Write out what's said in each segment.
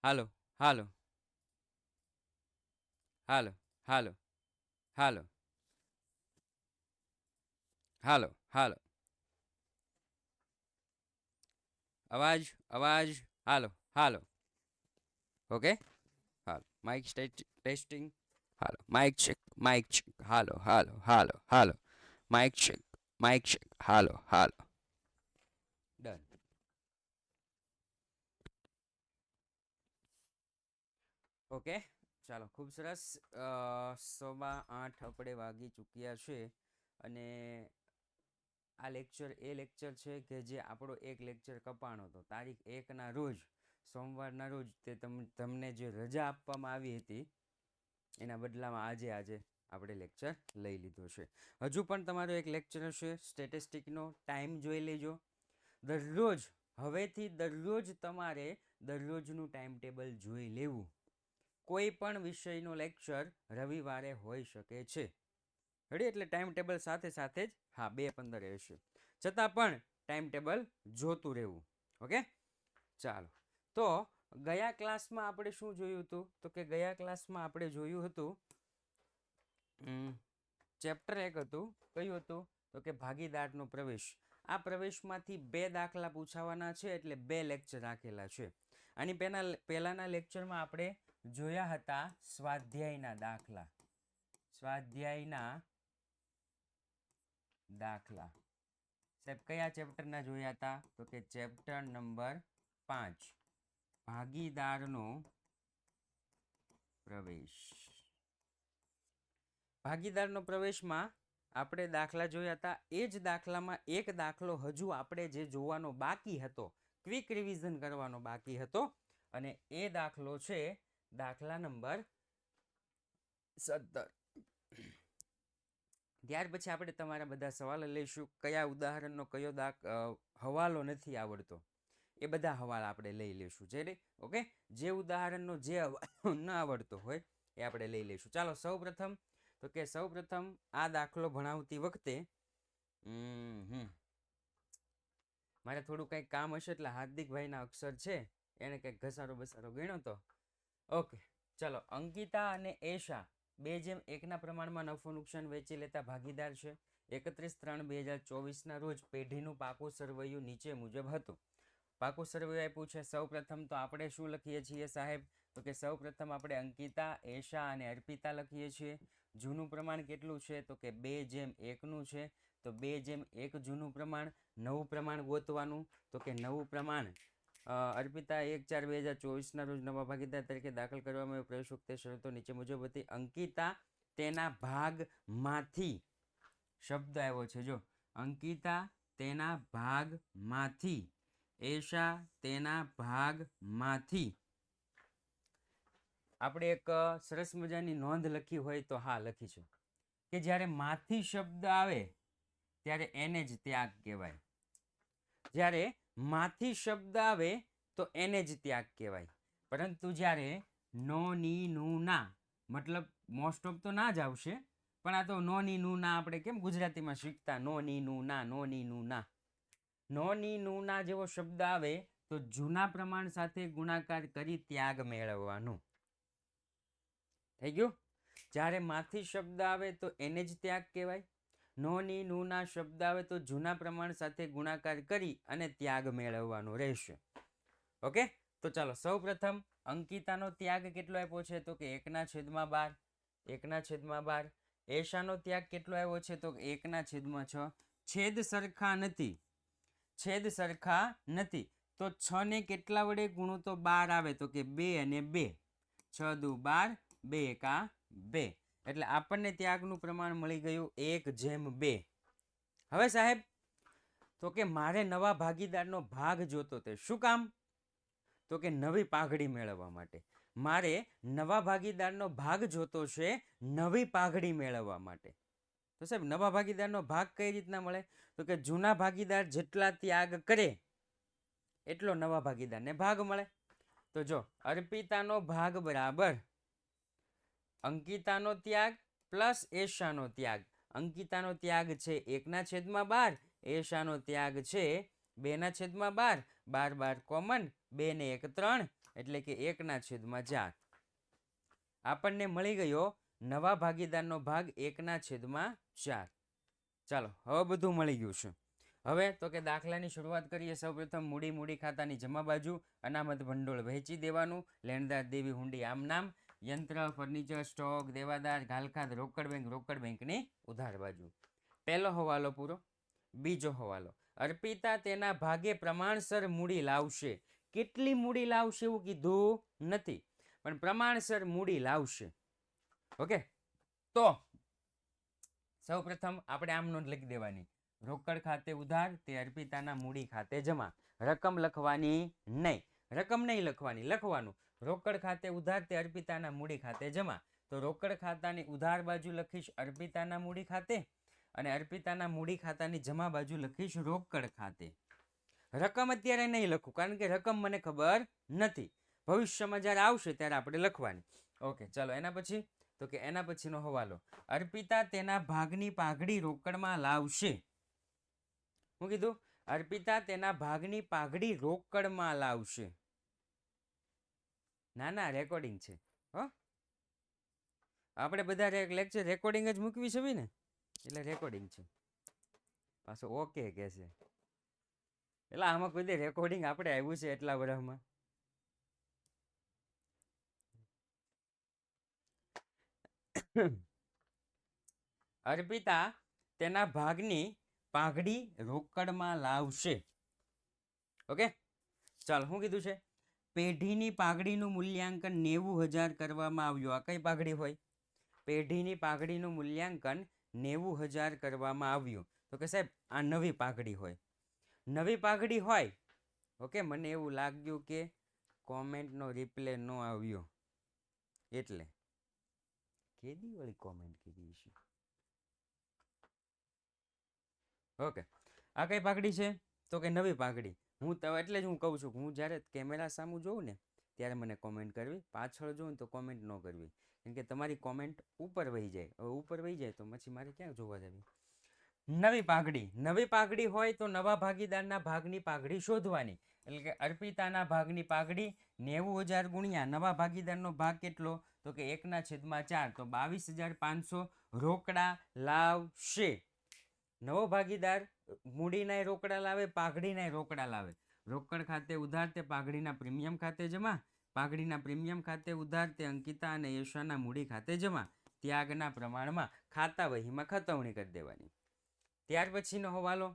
હાલો હાલો હાલો હાલો હાલો હાલો હાલો અવાજ અવાજ હાલો hello okay હાલો Mike testing હાલો mic check હાલો હાલો હાલો હાલો mic check હાલો હાલો done. Okay ચાલો ખૂબ સરસ. 8:15 આપણે વાગી ચૂક્યા છે અને આ લેક્ચર એ લેક્ચર છે કે જે આપણો એક લેક્ચર કપાણો હતો તારીખ 1ના રોજ સોમવારના રોજ તે તમને જે રજા આપવામાં આવી હતી એના બદલામાં આજે આપણે લેક્ચર લઈ લીધો છે. હજુ પણ તમારો એક લેક્ચર હશે સ્ટેટિસ્ટિકનો. ટાઈમ જોઈ લેજો. દરરોજ તમારે દરરોજનું ટાઈમ ટેબલ જોઈ લેવું. કોઈ પણ વિષયનો લેક્ચર રવિવારે હોઈ શકે છે. રેડી? એટલે ટાઈમ ટેબલ સાથે સાથે જ 2:15 રહેશે, છતાં પણ ટાઈમ ટેબલ જોતું રહેવું. ઓકે ચાલો. તો ગયા ક્લાસમાં આપણે શું જોયું હતું? તો કે ગયા ક્લાસમાં આપણે જોયું હતું ચેપ્ટર 1 હતું. કયું હતું? તો કે ભાગીદારનો પ્રવેશ. આ પ્રવેશમાંથી 2 દાખલા પૂછાવાના છે એટલે 2 લેક્ચર રાખેલા છે. આની પહેલાના લેક્ચરમાં આપણે જોયા હતા સ્વાધ્યાયના દાખલા. સાહેબ કયા ચેપ્ટરના જોયા હતા? તો કે ચેપ્ટર નંબર 5 ભાગીદારનો પ્રવેશ. ભાગીદારનો પ્રવેશમાં આપણે દાખલા જોયા હતા. એ જ દાખલામાં એક દાખલો હજુ આપણે જે જોવાનો બાકી હતો, ક્વિક રિવિઝન કરવાનો બાકી હતો, અને એ દાખલો છે દાખલા નંબર 17. ત્યાર પછી આપણે તમારા બધા સવાલો લઈશું. કયા ઉદાહરણનો કયો હવાલો નથી આવડતો એ બધા હવાલા આપણે લઈ લઈશું. ઓકે, જે ઉદાહરણનો જે ન આવડતો હોય એ આપણે લઈ લઈશું. ચાલો સૌપ્રથમ આ દાખલો ભણાવતી વખતે મારે થોડું કંઈક કામ હશે એટલે હાર્દિકભાઈના અક્ષર છે એને કંઈક ઘસારો બસારો ગણ્યો તો. ઓકે ચાલો. અંકિતા અને એશા 2:1 પ્રમાણમાં નફો નુકસાન વેચી લેતા ભાગીદાર છે. 31/3/2024 રોજ પેઢીનું પાકું સરવૈયું નીચે મુજબ હતું. પાકું સરવૈયું આપ્યું છે. સૌપ્રથમ તો આપણે શું લખીએ છીએ સાહેબ? તો કે સૌપ્રથમ આપણે અંકિતા, એશા અને અર્પિતા લખીએ છીએ. જૂનું પ્રમાણ કેટલું છે? તો કે 2:1 છે. તો 2:1 જૂનું પ્રમાણ. નવું પ્રમાણ ગોતવાનું. તો કે નવું પ્રમાણ અર્પિતા 1/4/2024 રોજ નવા ભાગીદાર તરીકે દાખલ કરવામાં આવ્યો. પ્રવેશોક્ત શરતો નીચે મુજબ હતી. અંકિતા તેના ભાગમાંથી, શબ્દ આવ્યો છે જો, અંકિતા તેના ભાગમાંથી, એશા તેના ભાગમાંથી. આપણે એક સરસ મજાની નોંધ લખી હોય તો લખી છે કે જ્યારે માંથી શબ્દ આવે ત્યારે એને જ ત્યાગ કહેવાય. જ્યારે માંથી શબ્દ આવે તો એને જ ત્યાગ કહેવાય. પરંતુ જ્યારે નો ની નું ના, મતલબ મોસ્ટ ઓફ તો ના જ આવશે, પણ આ તો નો ની નું ના આપણે કેમ ગુજરાતીમાં શીખતા, નો ની નું ના, નો ની નું ના. નો ની નું ના જેવો શબ્દ આવે તો જૂના પ્રમાણ સાથે ગુણાકાર કરી ત્યાગ મેળવવાનો. થઈ ગયું? જ્યારે માંથી શબ્દ આવે તો એને જ ત્યાગ કહેવાય. નો ની નું ના શબ્દ આવે તો જૂના પ્રમાણ સાથે ગુણાકાર કરી અને ત્યાગ મેળવવાનો રહેશે. ઓકે, તો ચાલો સૌપ્રથમ અંકિતાનો ત્યાગ કેટલો આપ્યો છે? તો કે 1/12. 1/12. એશાનો ત્યાગ કેટલો આવ્યો છે? તો 1/6. છેદ સરખા નથી તો 6 ને કેટલા વડે ગુણો તો 12 આવે? તો કે 2 અને 2. 6 દુ 12, 2 એકા 2. એટલે આપણને ત્યાગનું પ્રમાણ મળી ગયું 1/2. હવે સાહેબ તો કે મારે નવા ભાગીદારનો ભાગ જોતો તે શું કામ? તો કે નવી પાઘડી મેળવવા માટે. મારે નવા ભાગીદારનો ભાગ જોતો છે નવી પાઘડી મેળવવા માટે. તો સાહેબ નવા ભાગીદારનો ભાગ કઈ રીતના મળે? તો કે જૂના ભાગીદાર જેટલા ત્યાગ કરે એટલો નવા ભાગીદારને ભાગ મળે. તો જો અર્પિતાનો ભાગ બરાબર અંકિતાનો ત્યાગ પ્લસ એશાનો ત્યાગ. અંકિતાનો ત્યાગ છે 1/12, એશાનો ત્યાગ છે 2/12. 12 કોમન, 2 ને 1 3, એટલે કે 1/4. આપણને મળી ગયો નવા ભાગીદારનો ભાગ 1/4. ચાલો હવે બધું મળી ગયું છે. હવે તો કે દાખલાની શરૂઆત કરીએ. સૌપ્રથમ મૂડી ખાતાની જમા બાજુ અનામત ભંડોળ વહેંચી દેવાનું. લેણદાર દેવી હુંડી આમ નામ. યંત્ર ફર્નિચર સ્ટોક દેવાદાર ઘાલખાત રોકડ બેંકની ઉધાર બાજુ. પહેલો હવાલો પૂરો. બીજો હવાલો, અર્પિતા તેના ભાગે પ્રમાણસર મૂડી લાવશે. કેટલી મૂડી લાવશે એવું કીધું નથી, પણ પ્રમાણસર મૂડી લાવશે. ઓકે, તો સૌપ્રથમ આપણે આમ નોંધ લખી દેવાની. રોકડ ખાતે ઉધાર તે અર્પિતાના મૂડી ખાતે જમા. રકમ લખવાની નહીં, રકમ નહીં લખવાની, લખવાનું રોકડ ખાતે ઉધાર તે અર્પિતાના મૂડી ખાતે જમા. તો રોકડ ખાતાની ઉધાર બાજુ લખીશ અર્પિતાના મૂડી ખાતે, અને અર્પિતાના મૂડી ખાતાની જમા બાજુ લખીશ રોકડ ખાતે. રકમ અત્યારે નહીં લખું, કારણ કે રકમ મને ખબર નથી. ભવિષ્યમાં જ્યારે આવશે ત્યારે આપણે લખવાની. ઓકે, ચાલો એના પછી તો કે એના પછીનો હવાલો, અર્પિતા તેના ભાગની પાઘડી રોકડમાં લાવશે. હું કીધું? અર્પિતા તેના ભાગની પાઘડી રોકડમાં લાવશે. ના રેકોર્ડિંગ છે હો, આપણે બધા લેક્ચર રેકોર્ડિંગ જ મૂકવી છે ને, એટલે રેકોર્ડિંગ છે. પાછો ઓકે કે છે, એટલે આમાં કોઈ રેકોર્ડિંગ આપણે આવ્યું છે એટલા વર્ષમાં. અર્પિતા તેના ભાગની પાઘડી રોકડમાં લાવશે. ઓકે, ચાલ શું કીધું છે? પેઢીની પાઘડીનું મૂલ્યાંકન 90,000 કરવામાં આવ્યું. આ કઈ પાઘડી હોય? પેઢીની પાઘડીનું મૂલ્યાંકન 90,000 કરવામાં આવ્યું. તો કે સાહેબ આ નવી પાઘડી હોય. નવી પાઘડી હોય. ઓકે, મને એવું લાગ્યું કે કોમેન્ટનો રિપ્લે ન આવ્યો, એટલે કેદી વાળી કોમેન્ટ કીધી છે. ઓકે, આ કઈ પાઘડી છે? તો કે નવી પાઘડી. હું તો એટલે જ હું કહું છું કે હું જ્યારે કેમેરા સામું જોઉં ને ત્યારે મને કોમેન્ટ કરવી, પાછળ જોઉં તો કોમેન્ટ ન કરવી, કેમ કે તમારી કોમેન્ટ ઉપર વહી જાય. હવે ઉપર વહી જાય તો પછી મારે ક્યાં જોવા જવી. નવી પાઘડી, નવી પાઘડી હોય તો નવા ભાગીદારના ભાગની પાઘડી શોધવાની. એટલે કે અર્પિતાના ભાગની પાઘડી 90,000 ગુણ્યા નવા ભાગીદારનો ભાગ કેટલો? તો કે 1/4, તો 22,500 રોકડા લાવશે. નવો ભાગીદાર મૂડીના રોકડા લાવે, પાઘડીના રોકડા લાવે. રોકડ ખાતે ઉધાર તે પાઘડીના પ્રીમિયમ ખાતે જમા. પાઘડીના પ્રીમિયમ ખાતે ઉધાર તે અંકિતા અને યશાના મૂડી ખાતે જમા. ત્યાગના પ્રમાણમાં ખાતા વહીમાં ખતવણી કરી દેવાની. ત્યાર પછીનો હવાલો,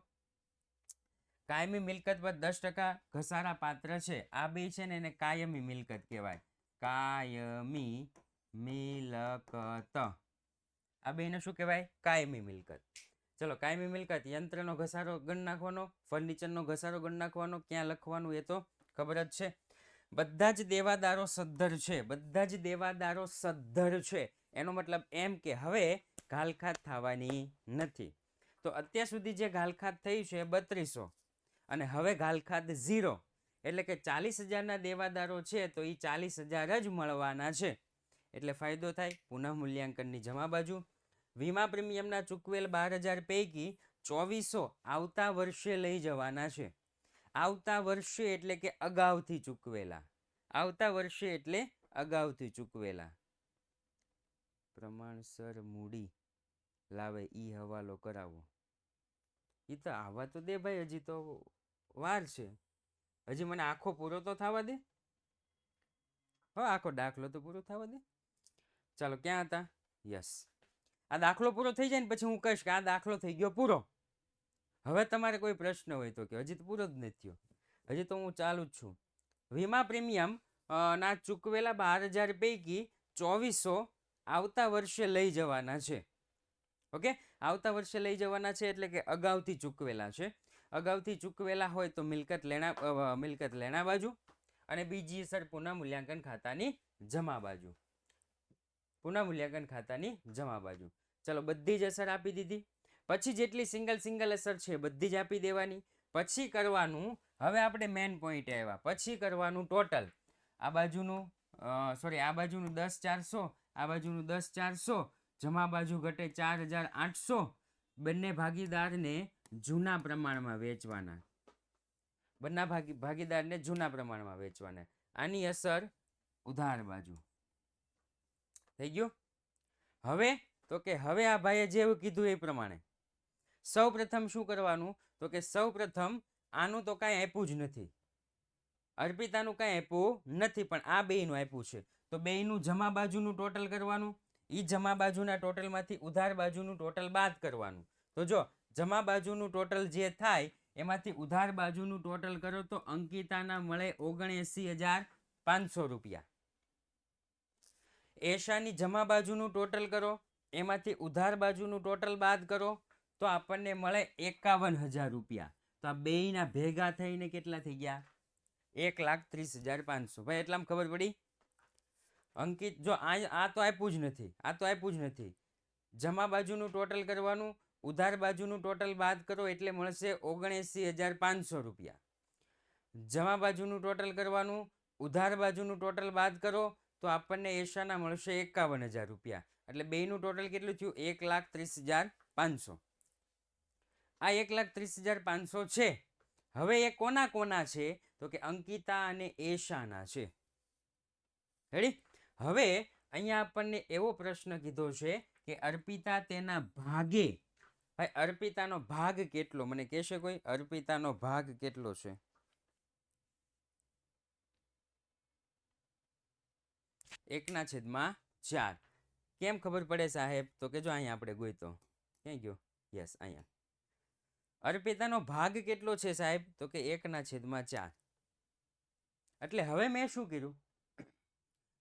કાયમી મિલકત પર 10% ઘસારા પાત્ર છે. આ બે છે ને એને કાયમી મિલકત કહેવાય. કાયમી મિલકત, આ બેને શું કહેવાય? કાયમી મિલકત. ચલો, કાયમી મિલકત, યંત્રનો ઘસારો ગણ નાખવાનો, ફર્નિચરનો ઘસારો ગણ નાખવાનો. ક્યાં લખવાનું એ તો ખબર જ છે. બધા જ દેવાદારો સદ્ધર છે, બધા જ દેવાદારો સદ્ધર છે. એનો મતલબ એમ કે હવે ઘાલખાત થવાની નથી. તો અત્યાર સુધી જે ઘાલખાત થઈ છે 3200, અને હવે ઘાલખાત 0, એટલે કે 40,000ના દેવાદારો છે તો એ 40,000 જ મળવાના છે. એટલે ફાયદો થાય. પુનઃ મૂલ્યાંકનની જમા બાજુ, વીમા પ્રીમિયમના ચૂકવેલ 12,000 પૈકી 2400 આવતા વર્ષે લઈ જવાના છે. આવતા વર્ષે એટલે કે અગાઉથી ચૂકવેલા. આવતા વર્ષે એટલે અગાઉથી ચૂકવેલા. પ્રમાણસર મૂડી લાવે ઈ હવાલો કરાવો. ઈ તો આવા તો દે ભાઈ, હજી તો વાર છે. હજી મને આખો પૂરો તો થવા દે. આખો દાખલો તો પૂરો થવા દે. ચાલો, ક્યાં હતા? યસ, આ દાખલો પૂરો થઈ જાય ને પછી હું કહીશ કે આ દાખલો થઈ ગયો પૂરો. હવે તમારે કોઈ પ્રશ્ન હોય તો કે હજી તો પૂરો જ નથી થયો, હજી તો હું ચાલુ જ છું. વીમા પ્રીમિયમ ના ચૂકવેલા 12,000 પૈકી 2400 આવતા વર્ષે લઈ જવાના છે. ઓકે, આવતા વર્ષે લઈ જવાના છે એટલે કે અગાઉથી ચૂકવેલા છે. અગાઉથી ચૂકવેલા હોય તો મિલકત લેણા બાજુ, અને બીજી અસર પુનઃ મૂલ્યાંકન ખાતાની જમા બાજુ. પુનઃ મૂલ્યાંકન ખાતાની જમા બાજુ. ચલો, બધી જ અસર આપી દીધી. પછી જેટલી સિંગલ અસર છે બધી જ આપી દેવાની. પછી કરવાનું, હવે આપણે મેઇન પોઈન્ટ આવ્યા, પછી કરવાનું ટોટલ. આ બાજુનું આ બાજુનું 10,400, આ બાજુનું 10,400, જમા બાજુ ઘટે 4,800. બંને ભાગીદારને જૂના પ્રમાણમાં વેચવાના. બંને ભાગીદારને જૂના પ્રમાણમાં વેચવાના. આની અસર ઉધાર બાજુ. થઈ ગયું? હવે તો કે હવે આ ભાઈએ જેવું કીધું એ પ્રમાણે સૌ પ્રથમ શું કરવાનું, તો કે સૌ પ્રથમ આનું તો કાંઈ આપ્યું જ નથી, અર્પિતાનું કાંઈ આપ્યું નથી, પણ આ બેયનું આપ્યું છે. તો બેયનું જમા બાજુનું ટોટલ કરવાનું, એ જમા બાજુના ટોટલમાંથી ઉધાર બાજુનું ટોટલ બાદ કરવાનું. તો જો જમા બાજુનું ટોટલ જે થાય એમાંથી ઉધાર બાજુનું ટોટલ કરો તો અંકિતાના મળે 79,500 રૂપિયા. એશાની જમા બાજુનું ટોટલ કરો, એમાંથી ઉધાર બાજુનું ટોટલ બાદ કરો તો આપણને મળે 51,000 રૂપિયા. તો આ બેયના ભેગા થઈને કેટલા થઈ ગયા? 1,30,500. ભાઈ એટલામાં ખબર પડી? અંકિત જો આ તો આપ્યું જ નથી, આ તો આપ્યું જ નથી. જમા બાજુનું ટોટલ કરવાનું, ઉધાર બાજુનું ટોટલ બાદ કરો એટલે મળશે 79,500 રૂપિયા. જમા બાજુનું ટોટલ કરવાનું, ઉધાર બાજુનું ટોટલ બાદ કરો તો આપણને એશાના મળશે 51,000 રૂપિયા. એટલે બેયનું ટોટલ કેટલું થયું? 1,30,500. આ 1,30,500 છે. હવે એ કોના કોના છે? તો કે અંકિતા અને એશાના છે. રેડી? હવે અહીંયા આપણને એવો પ્રશ્ન કીધો છે કે અર્પિતા તેના ભાગે, ભાઈ અર્પિતાનો ભાગ કેટલો મને કહેશે કોઈ? અર્પિતાનો ભાગ કેટલો છે? એકના છેદમાં 4. કેમ ખબર પડે સાહેબ? તો કે જો અહીંયા આપણે ગોઈતો ક્યાં ગયો? યસ અહીંયા. અર્પિતાનો ભાગ કેટલો છે સાહેબ? તો કે 1/4. એટલે હવે મેં શું કર્યું?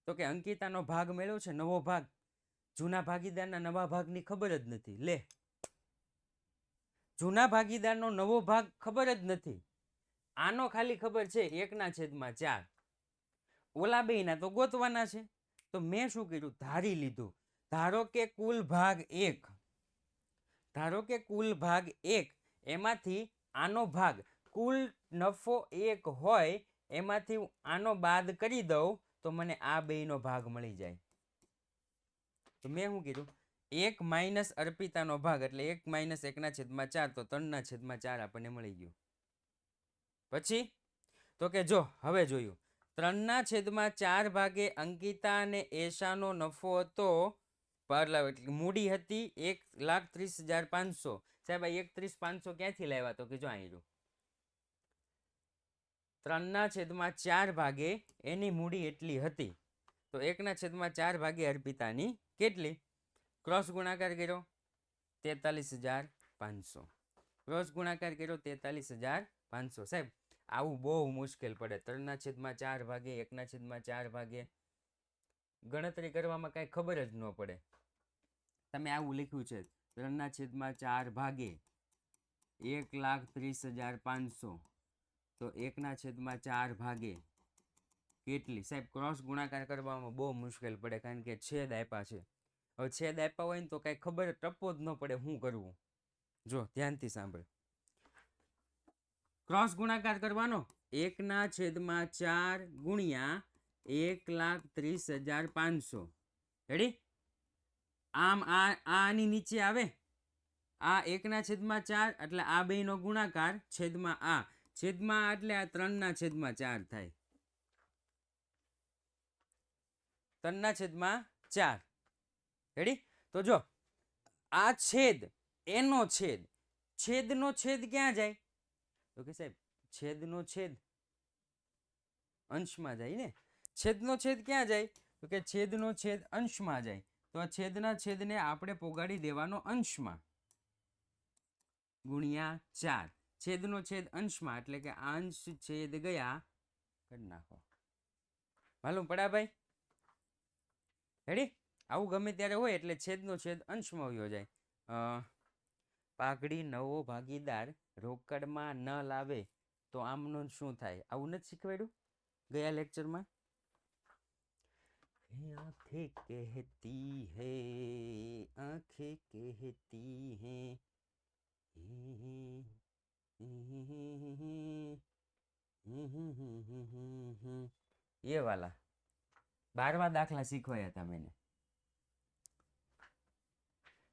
તો કે અંકિતાનો ભાગ મેળવ્યો છે, નવો ભાગ. જૂના ભાગીદારના નવા ભાગની ખબર જ નથી. લે, જૂના ભાગીદારનો નવો ભાગ ખબર જ નથી. આનો ખાલી ખબર છે 1/4. ઓલા બેયના તો ગોતવાના છે. તો મેં શું કર્યું? ધારી લીધું. ધારો કે કુલ ભાગ 1, ધારો કે કુલ ભાગ 1, એમાંથી આનો ભાગ, કુલ નફો 1 હોય એમાંથી આનો બાદ કરી દઉં તો મને આ બેયનો ભાગ મળી જાય. તો મેં શું કીધું? 1 માઇનસ અર્પિતાનો ભાગ એટલે 1 માઇનસ 1/4 તો 3/4 આપણને મળી ગયું. પછી તો કે જો હવે જોયું 3/4 ભાગે અંકિતા અને એશાનો નફો હતો, મૂડી હતી 1,30,500. સાહેબ આ 31,500 ક્યાંથી લાવ્યા? તો કે જો અહીં 3/4 ભાગે એની મૂડી એટલી હતી તો 1/4 ભાગે અર્પિતાની કેટલી? ક્રોસ ગુણાકાર કર્યો 43,500. ક્રોસ ગુણાકાર કર્યો 43,500. સાહેબ આવું બહુ મુશ્કેલ પડે. 3/4 ભાગે 1/4 ભાગે ગણતરી કરવામાં કાંઈ ખબર જ ન પડે. તમે આવું લખ્યું છે 3/4 ભાગે 1,30,500 તો 1/4 ભાગે કેટલી? સાહેબ ક્રોસ ગુણાકાર કરવામાં બહુ મુશ્કેલ પડે કારણ કે છેદ આપ્યા છે. હવે છેદ આપ્યા હોય ને તો કાંઈ ખબર ટપ્પો જ ન પડે શું કરવું. જો ધ્યાનથી સાંભળ. ક્રોસ ગુણાકાર કરવાનો 1/4 ગુણ્યા 1,30,500. રેડી? આમ આની નીચે આવે, આ 1/4 એટલે આ બેયનો ગુણાકાર છેદમાં આ, છેદમાં એટલે આ 3/4 થાય. 3/4. રેડી? તો જો આ છેદ એનો છેદ, છેદનો છેદ ક્યાં જાય? તો કે સાહેબ છેદનો છેદ અંશમાં જાય ને. છેદનો છેદ ક્યાં જાય? તો કે છેદનો છેદ અંશમાં જાય. તો આ છેદના છેદને આપણે પોગાડી દેવાનો અંશમાં, ગુણ્યા 4. છેદનો છેદ અંશમાં એટલે કે અંશ છેદ ગયા કરી નાખો. માલુમ પડ્યા ભાઈ? રેડી? આવું ગમે ત્યારે હોય એટલે છેદનો છેદ અંશમાં વયો જાય. પાઘડી નવો ભાગીદાર રોકડમાં ન લાવે તો આમનું શું થાય? આવું નથી શીખવાડ્યું ગયા લેક્ચરમાં? आंखें कहती है, आंखें कहती है, ये वाला 12वां दाखला શીખવાયા હતા મેને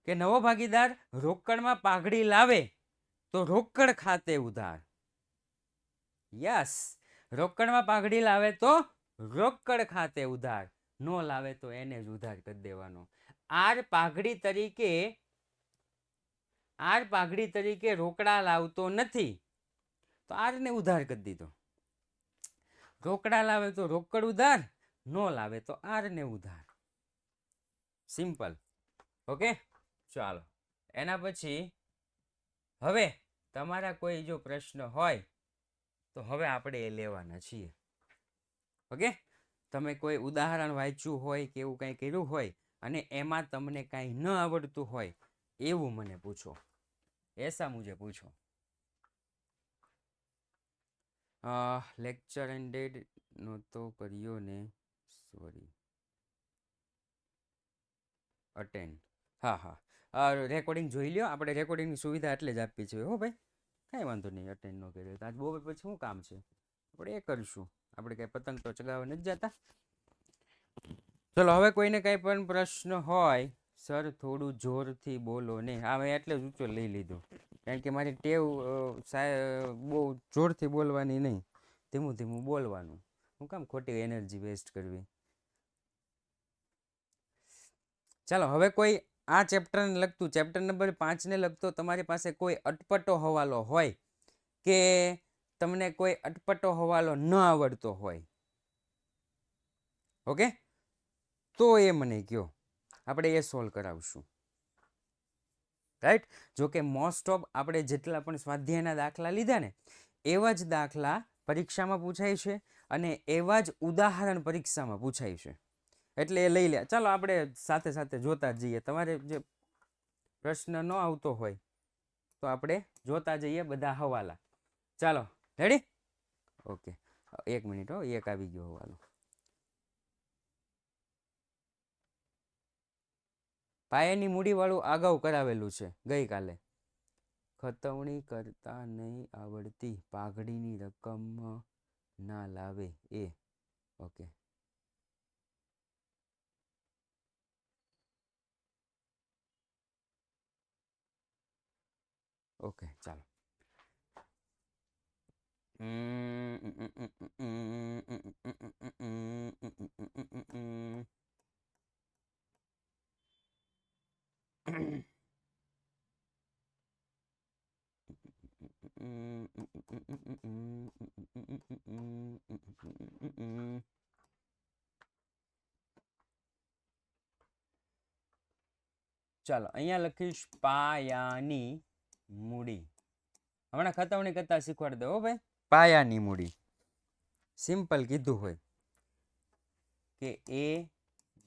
કે નવો ભાગીદાર રોકડમાં પાઘડી લાવે તો રોકડ ખાતે ઉધાર. યસ, રોકડમાં પાઘડી લાવે તો રોકડ ખાતે ઉધાર, નો લાવે તો એને જ ઉધાર કરી દેવાનો. આર પાઘડી તરીકે રોકડા લાવતો નથી તો આરને ઉધાર કરી દીધો. રોકડા લાવે તો રોકડ ઉધાર, નો લાવે તો આરને ઉધાર. સિમ્પલ. ઓકે, ચાલો એના પછી હવે તમારા કોઈ જો પ્રશ્ન હોય તો હવે આપણે એ લેવાના છીએ. ઓકે, તમે કોઈ ઉદાહરણ વાંચ્યું હોય કે એવું કંઈ કર્યું હોય અને એમાં તમને કાંઈ ન આવડતું હોય એવું મને પૂછો, એસા મુझे પૂછો. લેક્ચર એન્ડેડ નહોતો કર્યો ને, સોરી. અટેન્ડ, હા હા, રેકોર્ડિંગ જોઈ લ્યો. આપણે રેકોર્ડિંગની સુવિધા એટલે જ આપી છે હો ભાઈ, કાંઈ વાંધો નહીં. અટેન્ડ ન કર્યો તો આજ બપોર પછી શું કામ છે, આપણે એ કરીશું. આપણે કાંઈ પતંગ તો ચગાવવા નથી જતા. ચલો હવે કોઈને કાંઈ પણ પ્રશ્ન હોય, સર થોડું જોરથી બોલો ને. હા, મેં એટલે જ ઊંચો લઈ લીધો કારણ કે મારી ટેવ બહુ જોરથી બોલવાની નહીં, ધીમું ધીમું બોલવાનું. હું કામ ખોટી એનર્જી વેસ્ટ કરવી. ચાલો હવે કોઈ આ ચેપ્ટરને લગતું, ચેપ્ટર નંબર 5ને લગતો તમારી પાસે કોઈ અટપટો હવાલો હોય કે તમને કોઈ અટપટો હવાલો ન આવડતો હોય, ઓકે, તો એ મને કહો, આપણે એ સોલ્વ કરાવશું. રાઈટ. જો કે મોસ્ટ ઓફ આપણે જેટલા પણ સ્વાધ્યાયના દાખલા લીધા ને એવા જ દાખલા પરીક્ષામાં પૂછાય છે અને એવા જ ઉદાહરણ પરીક્ષામાં પૂછાય છે, એટલે એ લઈ લે. ચાલો આપણે સાથે સાથે જોતા જઈએ. તમારે જે પ્રશ્ન ન આવતો હોય તો આપણે જોતા જઈએ બધા હવાલા. ચાલો રેડી? ઓકે, 1 મિનિટ હો, એક આવી ગયો હવાલો. પાયાની મૂડીવાળું અગાઉ કરાવેલું છે ગઈકાલે. ખતવણી કરતા નહીં આવડતી, પાઘડીની રકમ ના લાવે એ. ઓકે, ઓકે, ચાલો. ચાલો અહીંયા લખીશ પાયાની મૂડી. હમણાં ખતવણી કરતા શીખવાડી દો ભાઈ. પાયાની મૂડી સિમ્પલ કીધું હોય કે એ,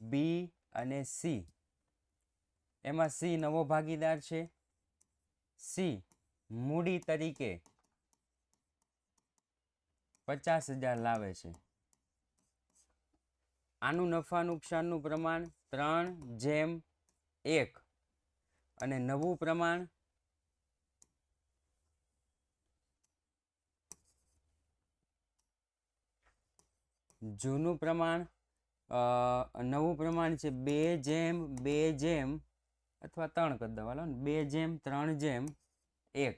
બી અને સી, એમાં સી નવો ભાગીદાર છે. સી મૂડી તરીકે 50,000 લાવે છે. આનું નફા નુકસાનનું પ્રમાણ 3:1 અને નવું પ્રમાણ જૂનું પ્રમાણ, નવું પ્રમાણ છે 2:2 અથવા 3 કરી દેવાલો ને, 2:3:1.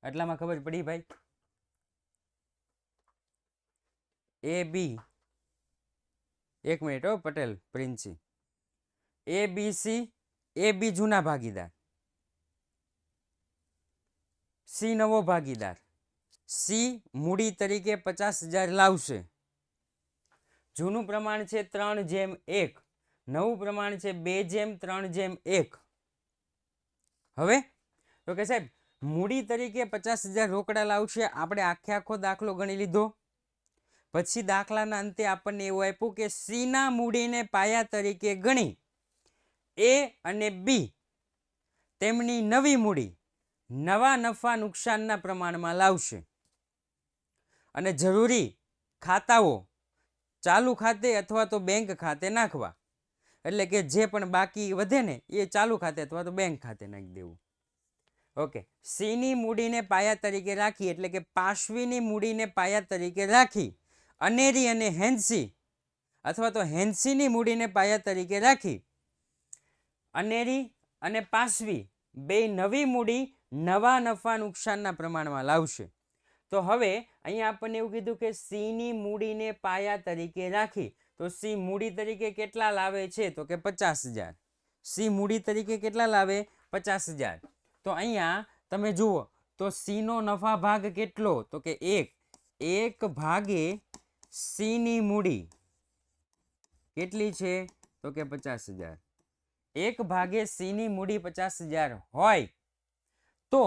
એટલામાં ખબર પડી ભાઈ. એ બી, 1 મિનિટ હો પટેલ પ્રિન્સી. એ બી સી, એ બી જૂના ભાગીદાર, સી નવો ભાગીદાર. સી મૂડી તરીકે 50,000 લાવશે. જૂનું પ્રમાણ છે 3:1, નવું પ્રમાણ છે 2:3:1. હવે તો કે સાહેબ મૂડી તરીકે 50,000 રોકડા લાવશે. આપણે આખો દાખલો ગણી લીધો. પછી દાખલાના અંતે આપણને એવું આપ્યું કે સી ના મૂડીને પાયા તરીકે ગણી એ અને બી તેમની નવી મૂડી નવા નફા નુકસાનના પ્રમાણમાં લાવશે અને જરૂરી ખાતાઓ ચાલુ ખાતે અથવા તો બેંક ખાતે નાખવા. એટલે કે જે પણ બાકી વધે ને એ ચાલુ ખાતે અથવા તો બેંક ખાતે નાખી દેવું. ઓકે, સીની મૂડીને પાયા તરીકે રાખી એટલે કે પાશવીની મૂડીને પાયા તરીકે રાખી અનેરી અને હેન્સી અથવા તો હેન્સીની મૂડીને પાયા તરીકે રાખી અનેરી અને પાશવી બે નવી મૂડી નવા નફા નુકસાનના પ્રમાણમાં લાવશે. તો હવે અહીંયા આપણને એવું કીધું કે સી ની મૂડીને પાયા તરીકે રાખી, તો સી મૂડી તરીકે કેટલા લાવે છે તો કે 50,000. સી મૂડી તરીકે કેટલા લાવે 50,000. તો અહીંયા તમે જુઓ તો સી નો નફા ભાગ કેટલો તો કે 1 ભાગે સી ની મૂડી કેટલી છે તો કે 50,000. 1 ભાગે સી ની મૂડી 50,000 હોય તો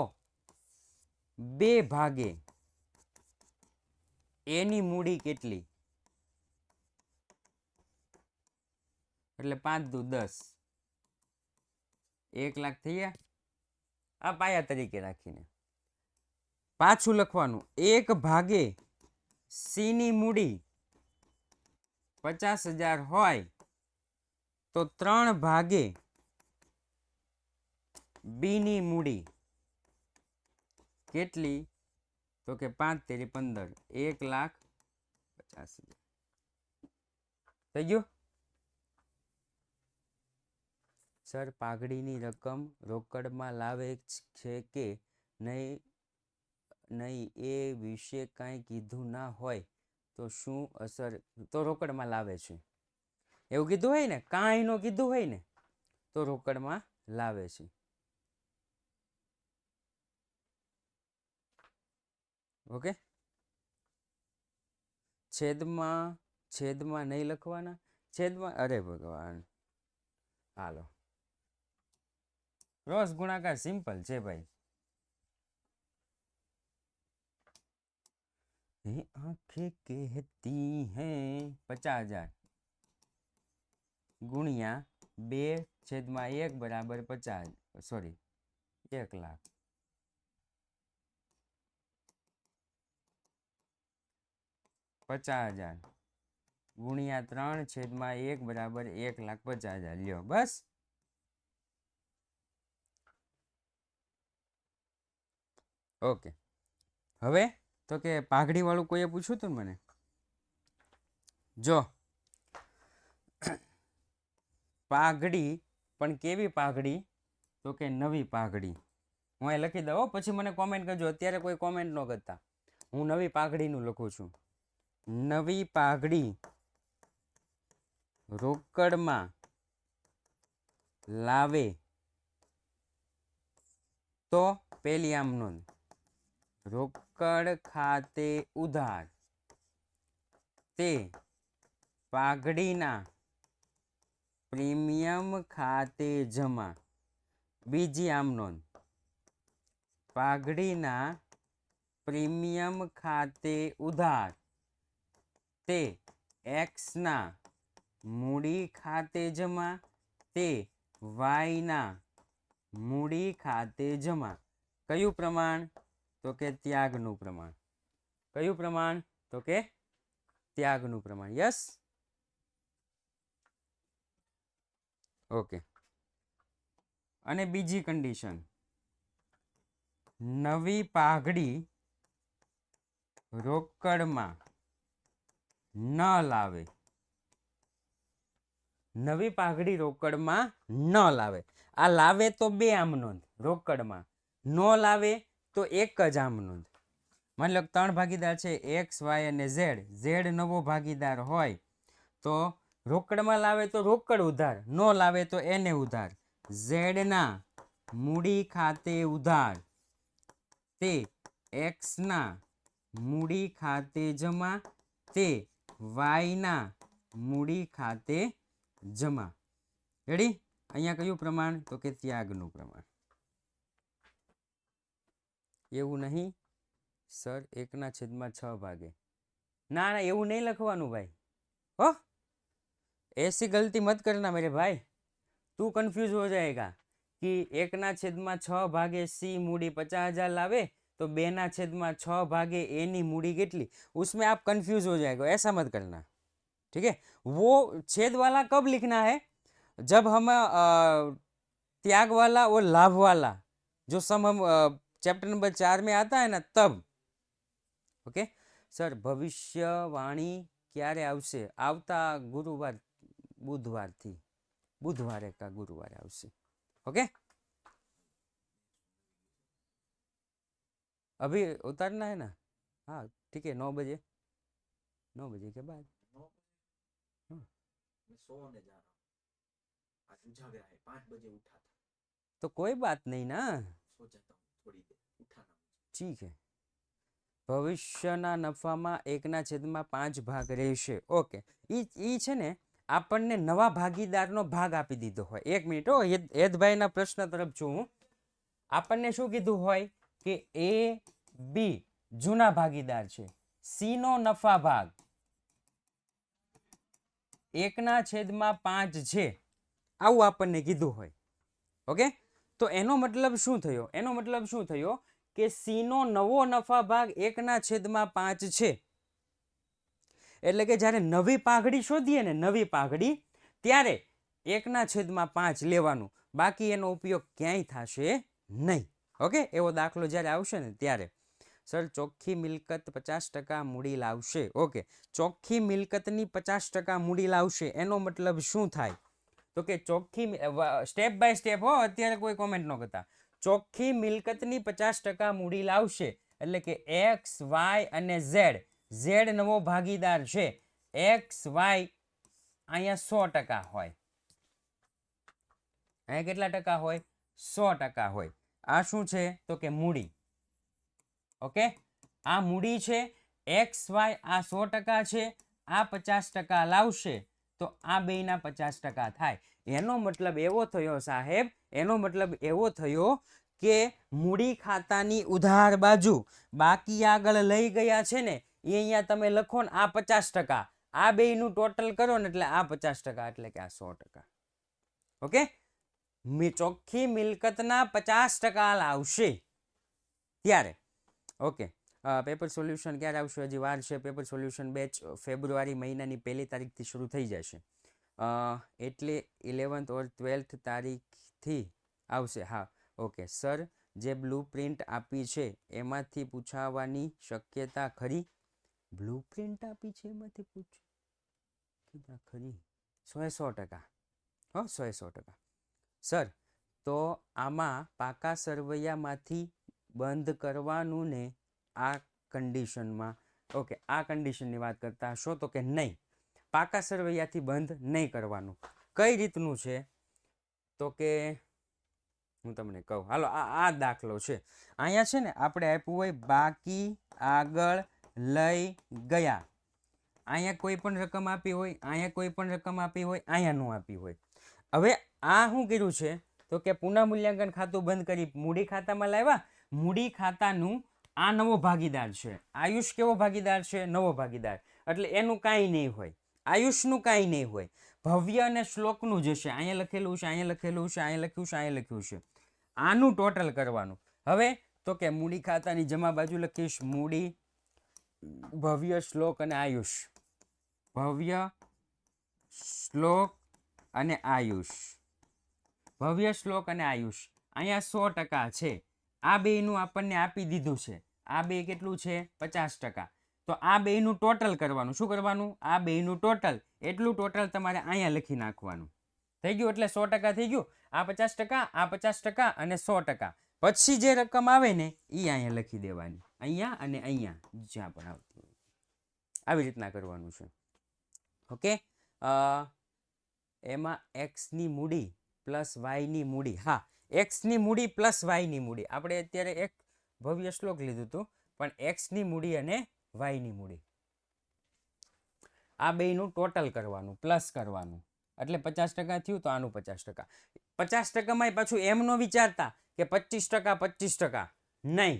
2 ભાગે એની મૂડી કેટલી, એટલે 5 દુ 10, 1 લાખ થઈ ગયા. આ પાયા તરીકે રાખીને પાછું લખવાનું 1 ભાગે સી ની મૂડી 50,000 હોય તો 3 ભાગે બી ની મૂડી કેટલી તો કે 5 તેરી 15, 1,50,000 થઈ ગયું. સર પાઘડીની રકમ રોકડમાં લાવે છે કે નહીં એ વિશે કાંઈ કીધું ના હોય તો શું અસર, તો રોકડમાં લાવે છે એવું કીધું હોય ને, કાંઈ નો કીધું હોય ને તો રોકડમાં લાવે છે. ઓકે, છેદમાં નહીં લખવાના, છેદમાં, અરે ભગવાન, હાલો ક્રોસ ગુણાકાર સિમ્પલ છે ભાઈ. ये आंखें कहती हैं 50,000 गुणिया 2/1 बराबर 50, सॉरी 1 लाख. 50,000 ગુણ્યા 3/1 બરાબર 1,50,000. લ્યો બસ. ઓકે, હવે તો કે પાઘડી વાળું કોઈએ પૂછ્યું હતું મને, જો પાઘડી પણ કેવી પાઘડી તો કે નવી પાઘડી. હું એ લખી દઉં પછી મને કોમેન્ટ કરજો, અત્યારે કોઈ કોમેન્ટ ન કરતા, હું નવી પાઘડીનું લખું છું. નવી પાઘડી રોકડમાં લાવે તો પેલી આમ નોંધ, રોકડ ખાતે ઉધાર તે પાઘડીના પ્રીમિયમ ખાતે જમા. બીજી આમ નોંધ, પાઘડીના પ્રીમિયમ ખાતે ઉધાર તે એક્સના મૂડી ખાતે જમા, તે વાયના મૂડી ખાતે જમા. કયું પ્રમાણ તો કે ત્યાગનું પ્રમાણ. કયું પ્રમાણ તો કે ત્યાગનું પ્રમાણ. Yes, okay. અને બીજી કન્ડિશન, નવી પાઘડી રોકડમાં ન લાવે. નવી પાઘડી રોકડમાં ન લાવે. આ લાવે તો 2 આમ નોંધ રોકડમાં, ન લાવે તો 1 જ આમ નોંધ. માની લો 3 ભાગીદાર છે એક્સ, વાય અને ઝેડ. ઝેડ નવો ભાગીદાર હોય તો રોકડમાં લાવે તો રોકડ ઉધાર, ન લાવે તો એને ઉધાર. ઝેડના મૂડી ખાતે ઉધાર તે એક્સના મૂડી ખાતે જમા, તે વાયના મૂડી ખાતે જમા. રેડી? અહીંયા કયું પ્રમાણ તો કે ત્યાગનું પ્રમાણ. એવું નહીં સર 1/6 ભાગે, ના ના એવું નહીં લખવાનું ભાઈ. हो, ऐसी गलती मत करना मेरे भाई, तू कंफ्यूज हो जाएगा कि 1/6 भागे सी मूडी 50,000 लावे तो 2/6 भागे ए नी मूडी कितनी, उसमें आप कंफ्यूज हो जाएगा, ऐसा मत करना. ठीक है, वो छेद वाला कब लिखना है, जब हम त्याग वाला और लाभ वाला जो सम हम चैप्टर नंबर 4 में आता है ना तब. ओके सर, भविष्यवाणी क्यारे आवशे? आवता गुरुवार बुधवार थी, बुधवारे का गुरुवारे आवशे. ओके, अभी उतारना है ना. हाँ ठीक है 9 बजे 9 बजे के बाद 9 हाँ। मैं सोने जा रहा हूँ, आज उजागरा है, 5 बजे उठा था, तो कोई बात नहीं ना सो जाता हूँ थोड़ी देर, उठाना मुझे। ठीक है ભવિષ્યના નફામાં 1/5 ભાગ રહેશે ઓકે ઈ છે ને આપણને નવા ભાગીદારનો ભાગ આપી દીધો હોય 1 મિનિટ હો હેદભાઈના પ્રશ્ન તરફ જોઉં આપણને શું કીધું હોય કે એ બી જૂના ભાગીદાર છે સી નો નફા ભાગ 1/5 છે આવું આપણને કીધું હોય ઓકે તો એનો મતલબ શું થયો કે સી નો નવો નફા ભાગ 1/5 છે એટલે કે જ્યારે નવી પાઘડી શોધીએ ને નવી પાઘડી ત્યારે 1/5 લેવાનું બાકી એનો ઉપયોગ ક્યાંય થશે નહીં ઓકે એવો દાખલો જ્યારે આવશે ને ત્યારે સર ચોખ્ખી મિલકત 50% મૂડી લાવશે ઓકે ચોખ્ખી મિલકતની 50% મૂડી લાવશે એનો મતલબ શું થાય તો કે ચોખ્ખી સ્ટેપ બાય સ્ટેપ હો અત્યારે કોઈ કોમેન્ટ ન કરતા ચોખ્ખી મિલકતની 50% મૂડી લાવશે એટલે કે એક્સ વાય અને ઝેડ નવો ભાગીદાર છે એક્સ વાય અહીંયા 100% હોય અહીંયા કેટલા ટકા હોય 100% હોય આ શું છે તો કે મૂડી ઓકે આ મૂડી છે એક્સ વાય આ 100% છે આ 50% લાવશે તો આ બેયના 50% થાય એનો મતલબ એવો થયો સાહેબ એનો મતલબ એવો થયો કે મૂડી ખાતાની ઉધાર બાજુ બાકી આગળ લઈ ગયા છે ને એ અહીંયા તમે લખો ને આ 50% આ બેયનું ટોટલ કરો ને એટલે આ 50% એટલે કે આ 100% ઓકે ચોખ્ખી મિલકતના 50% લાવશે ત્યારે ઓકે પેપર સોલ્યુશન ક્યારે આવશે હજી વાર છે પેપર સોલ્યુશન બેચ ફેબ્રુઆરી મહિનાની 1લી તારીખથી શરૂ થઈ જશે એટલે 11th ઓર 12th તારીખથી આવશે હા ઓકે સર જે બ્લુ પ્રિન્ટ આપી છે એમાંથી પૂછાવાની શક્યતા ખરી બ્લુ પ્રિન્ટ આપી છે એમાંથી પૂછ ખરી 100% હો 100% સર તો આમાં પાકા સરવૈયામાંથી બંધ કરવાનું ને આ કન્ડિશનમાં ઓકે આ કન્ડિશનની વાત કરતા હશો તો કે નહીં પાકા સરવૈયાથી બંધ નહીં કરવાનું કઈ રીતનું છે તો કે હું તમને કહું હાલો આ દાખલો છે અહીંયા છે ને આપણે આપ્યું હોય બાકી આગળ લઈ ગયા અહીંયા કોઈ પણ રકમ આપી હોય અહીંયા કોઈ પણ રકમ આપી હોય અહીંયા નો આપી હોય હવે આ શું કર્યું છે તો કે પુનઃમૂલ્યાંકન ખાતું બંધ કરી મૂડી ખાતામાં લાવ્યા મૂડી ખાતાનું આ નવો ભાગીદાર છે આયુષ કેવો ભાગીદાર છે નવો ભાગીદાર એટલે એનું કાંઈ નહીં હોય આયુષનું કાંઈ નહીં હોય ભવ્ય અને શ્લોકનું જ છે અહીંયા લખેલું છે અહીંયા લખેલું છે અહીંયા લખ્યું છે અહીંયા લખ્યું છે આનું ટોટલ કરવાનું હવે તો કે મૂડી ખાતાની જમા બાજુ લખીશ મૂડી ભવ્ય શ્લોક અને આયુષ ભવ્ય શ્લોક અને આયુષ ભવ્ય શ્લોક અને આયુષ અહીંયા 100% છે આ બેયનું આપણને આપી દીધું છે આ બે કેટલું છે 50% તો આ બેયનું ટોટલ કરવાનું શું કરવાનું આ બેયનું ટોટલ એટલું ટોટલ તમારે અહીંયા લખી નાખવાનું થઈ ગયું એટલે 100% થઈ ગયું આ 50% આ 50% અને 100% પછી જે રકમ આવે ને એ અહીંયા લખી દેવાની અહીંયા અને અહીંયા જ્યાં પણ આવતી આવી રીતના કરવાનું છે ઓકે એમાં એક્સની મૂડી પ્લસ વાયની મૂડી હા એક્સની મૂડી પ્લસ વાયની મૂડી આપણે અત્યારે એક ભવ્ય શ્લોક લીધું હતું પણ એક્સની મૂડી અને વાયની મૂડી આ બેયનું ટોટલ કરવાનું પ્લસ કરવાનું એટલે 50% થયું તો આનું 50% 50%માં પાછું એમ નો વિચારતા કે 25% 25% નહીં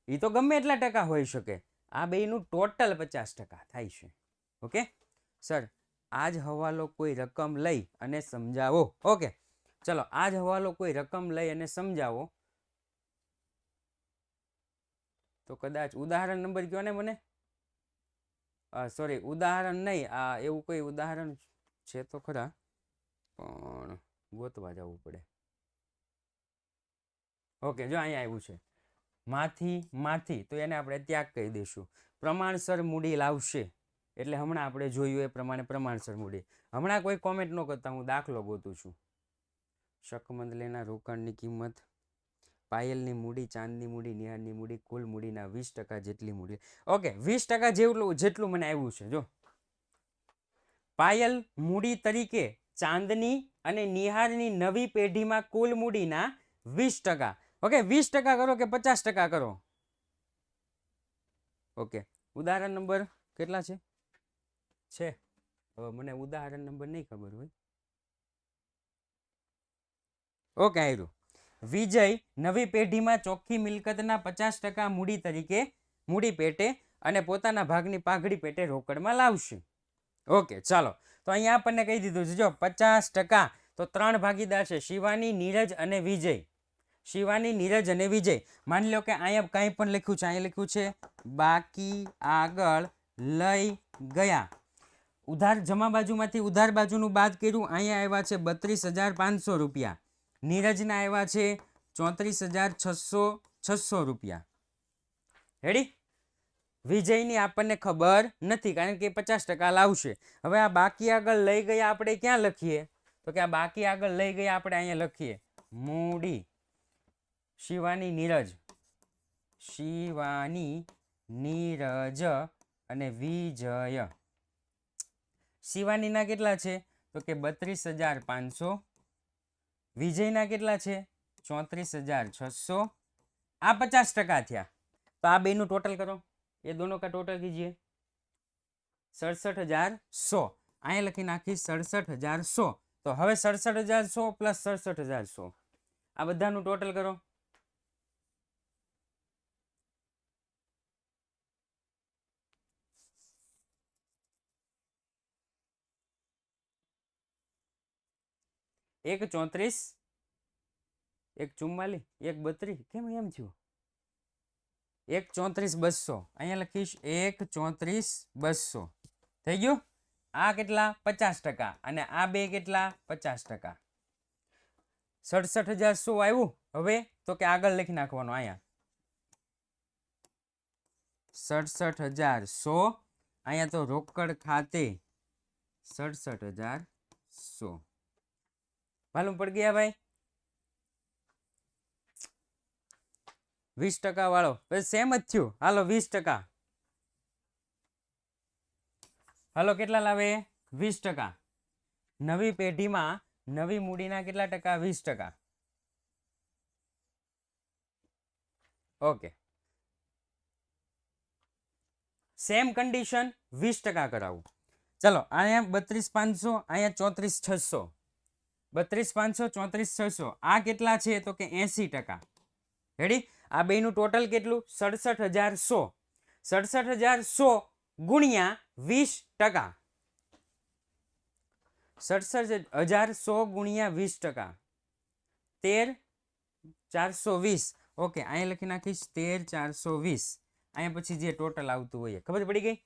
એ તો ગમે એટલા ટકા હોઈ શકે આ બેયનું ટોટલ 50% થાય છે ઓકે સર આજ હવાલો કોઈ રકમ લઈ અને સમજાવો ઓકે ચલો આજ હવાલો કોઈ રકમ લઈ અને સમજાવો તો કદાચ ઉદાહરણ નંબર કયો ને મને સોરી ઉદાહરણ નહીં આ એવું કોઈ ઉદાહરણ છે તો ખરા પણ ગોતવા જવું પડે ઓકે જો અહીંયા આવ્યું છે માંથી તો એને આપણે ત્યાગ કહી દઈશું પ્રમાણસર મૂડી લાવશે એટલે હમણાં આપણે જોયું એ પ્રમાણે પ્રમાણસર મૂડી હમણાં કોઈ કોમેન્ટ ન કરતા હું દાખલો ગોતું છું શકમંદ લેના રોકાણની કિંમત પાયલની મૂડી, ચાંદની મૂડી, નિહાળની મૂડી, કુલ મૂડીના 20% જેટલી મૂડી. ઓકે, 20% જેટલું મને આવ્યું છે. જો પાયલ મૂડી તરીકે ચાંદની અને નિહાળની નવી પેઢીમાં કુલ મૂડીના 20%. ઓકે, 20% કરો કે 50% કરો? ઓકે, ઉદાહરણ નંબર કેટલા છે? હવે મને ઉદાહરણ નંબર નહીં ખબર હોય. ઓકે, આવ્યું. વિજય નવી પેઢીમાં ચોખ્ખી મિલકતના 50% મૂડી તરીકે મૂડી પેટે અને પોતાના ભાગની પાઘડી પેટે રોકડમાં લાવશે. ઓકે, ચાલો. તો અહીંયા આપણને કહી દીધું છે, જો 50%, તો 3 ભાગીદાર છે, શિવાની, નીરજ અને વિજય. શિવાની, નીરજ અને વિજય. માની લો કે અહીંયા કંઈ પણ લખ્યું છે, અહીંયા લખ્યું છે બાકી આગળ લઈ ગયા. ઉધાર જમા બાજુમાંથી ઉધાર બાજુનું બાદ કર્યું. અહીંયા આવ્યા છે 32,500 રૂપિયા. નીરજના આવ્યા છે 34,600 રૂપિયા. રેડી? વિજયની આપણને ખબર નથી, કારણ કે 50% લાવશે. હવે આ બાકી આગળ લઈ ગયા આપણે ક્યાં લખીએ? તો કે આ બાકી આગળ લઈ ગયા આપણે અહીંયા લખીએ મૂડી. શિવાની, નીરજ, શિવાની, નીરજ અને વિજય. શિવાનીના કેટલા છે? તો કે 32,500. વિજયના કેટલા છે? 34,600. આ 50% થયા. તો આ બેનું ટોટલ કરો. એ દોનો કા ટોટલ કીજીએ 67,100. અહીંયા લખી નાખી 67,100. તો હવે 67,100 પ્લસ 67,100 આ બધાનું ટોટલ કરો. એક 34, એક 44, એક 32. કેમ એમ થયું? 1,34,200. અહીંયા લખીશ 1,34,200. થઈ ગયું? આ કેટલા? 50%. અને આ બે કેટલા? 50%. 67,100 આવ્યું. હવે તો કે આગળ લખી નાખવાનું. અહીંયા 67,100. અહીંયા તો રોકડ ખાતે 67,100. માલુમ પડી ગયા ભાઈ? 20% વાળો સેમ જ થયું. હાલો 20%. હાલો કેટલા લાવે? 20%. નવી પેઢીમાં નવી મૂડીના કેટલા ટકા? 20%. ઓકે, સેમ કન્ડિશન 20% કરાવું. ચલો, અહીંયા 32,500, અહીંયા 34,600. 32,500, 34,600. આ કેટલા છે? તો કે 80%. રેડી? આ બેનું ટોટલ કેટલું? 67,100. 67,100 ગુણ્યા 20%. 67,100 ગુણ્યા 20%. 13,420. ઓકે, અહીંયા લખી નાખીશ 13,420. અહીંયા પછી જે ટોટલ આવતું હોય. ખબર પડી ગઈ?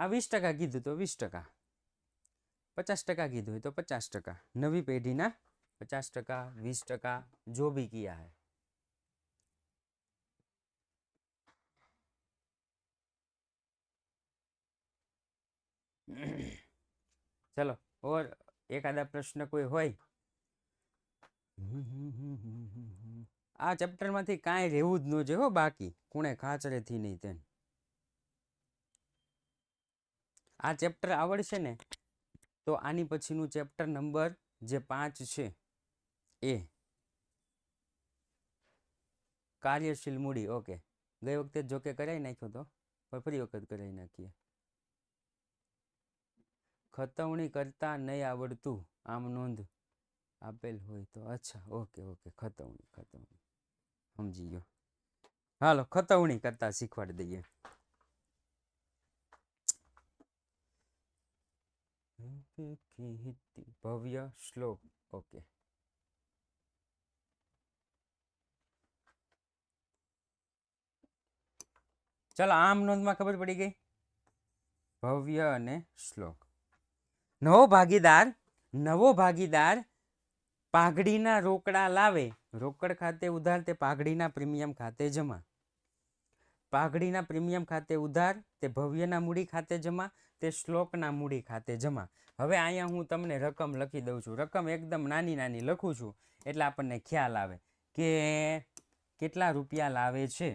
આ 20% કીધું તો 20%, 50% કીધું હોય તો 50%. નવી પેઢીના 50%, 20%, જો भी किया है. चलो और एक आधा प्रश्न कोई હોય? આ ચેપ્ટર માંથી કાંઈ રહેવું જ ન જોઈએ હો, બાકી કોણે ખાચરેથી નહીં તેમ. આ ચેપ્ટર આવડશે ને તો આની પછીનું ચેપ્ટર નંબર જે 5 છે એ કાર્યશીલ મૂડી. ઓકે, ગઈ વખતે જો કે કરાવી નાખ્યો તો, પણ ફરી વખત કરાવી નાખીએ. ખતવણી કરતા નહીં આવડતું, આમ નોંધ આપેલ હોય તો. અચ્છા, ઓકે ઓકે, ખતવણી સમજી ગયો. હાલો, ખતવણી કરતા શીખવાડી દઈએ. ભવ્ય શ્લોક. ઓકે, ચાલો, આમ નોંધમાં ખબર પડી ગઈ. ભવ્ય અને શ્લોક. નવો ભાગીદાર પાઘડીના રોકડા લાવે. રોકડ ખાતે ઉધાર તે પાઘડીના પ્રીમિયમ ખાતે જમા. પાઘડીના પ્રીમિયમ ખાતે ઉધાર તે ભવ્યના મૂડી ખાતે જમા. તે શ્લોકના મૂડી ખાતે જમા. હવે અહીંયા હું તમને રકમ લખી દઉં છું. રકમ એકદમ નાની નાની લખું છું એટલે આપણને ખ્યાલ આવે કે કેટલા રૂપિયા લાવે છે.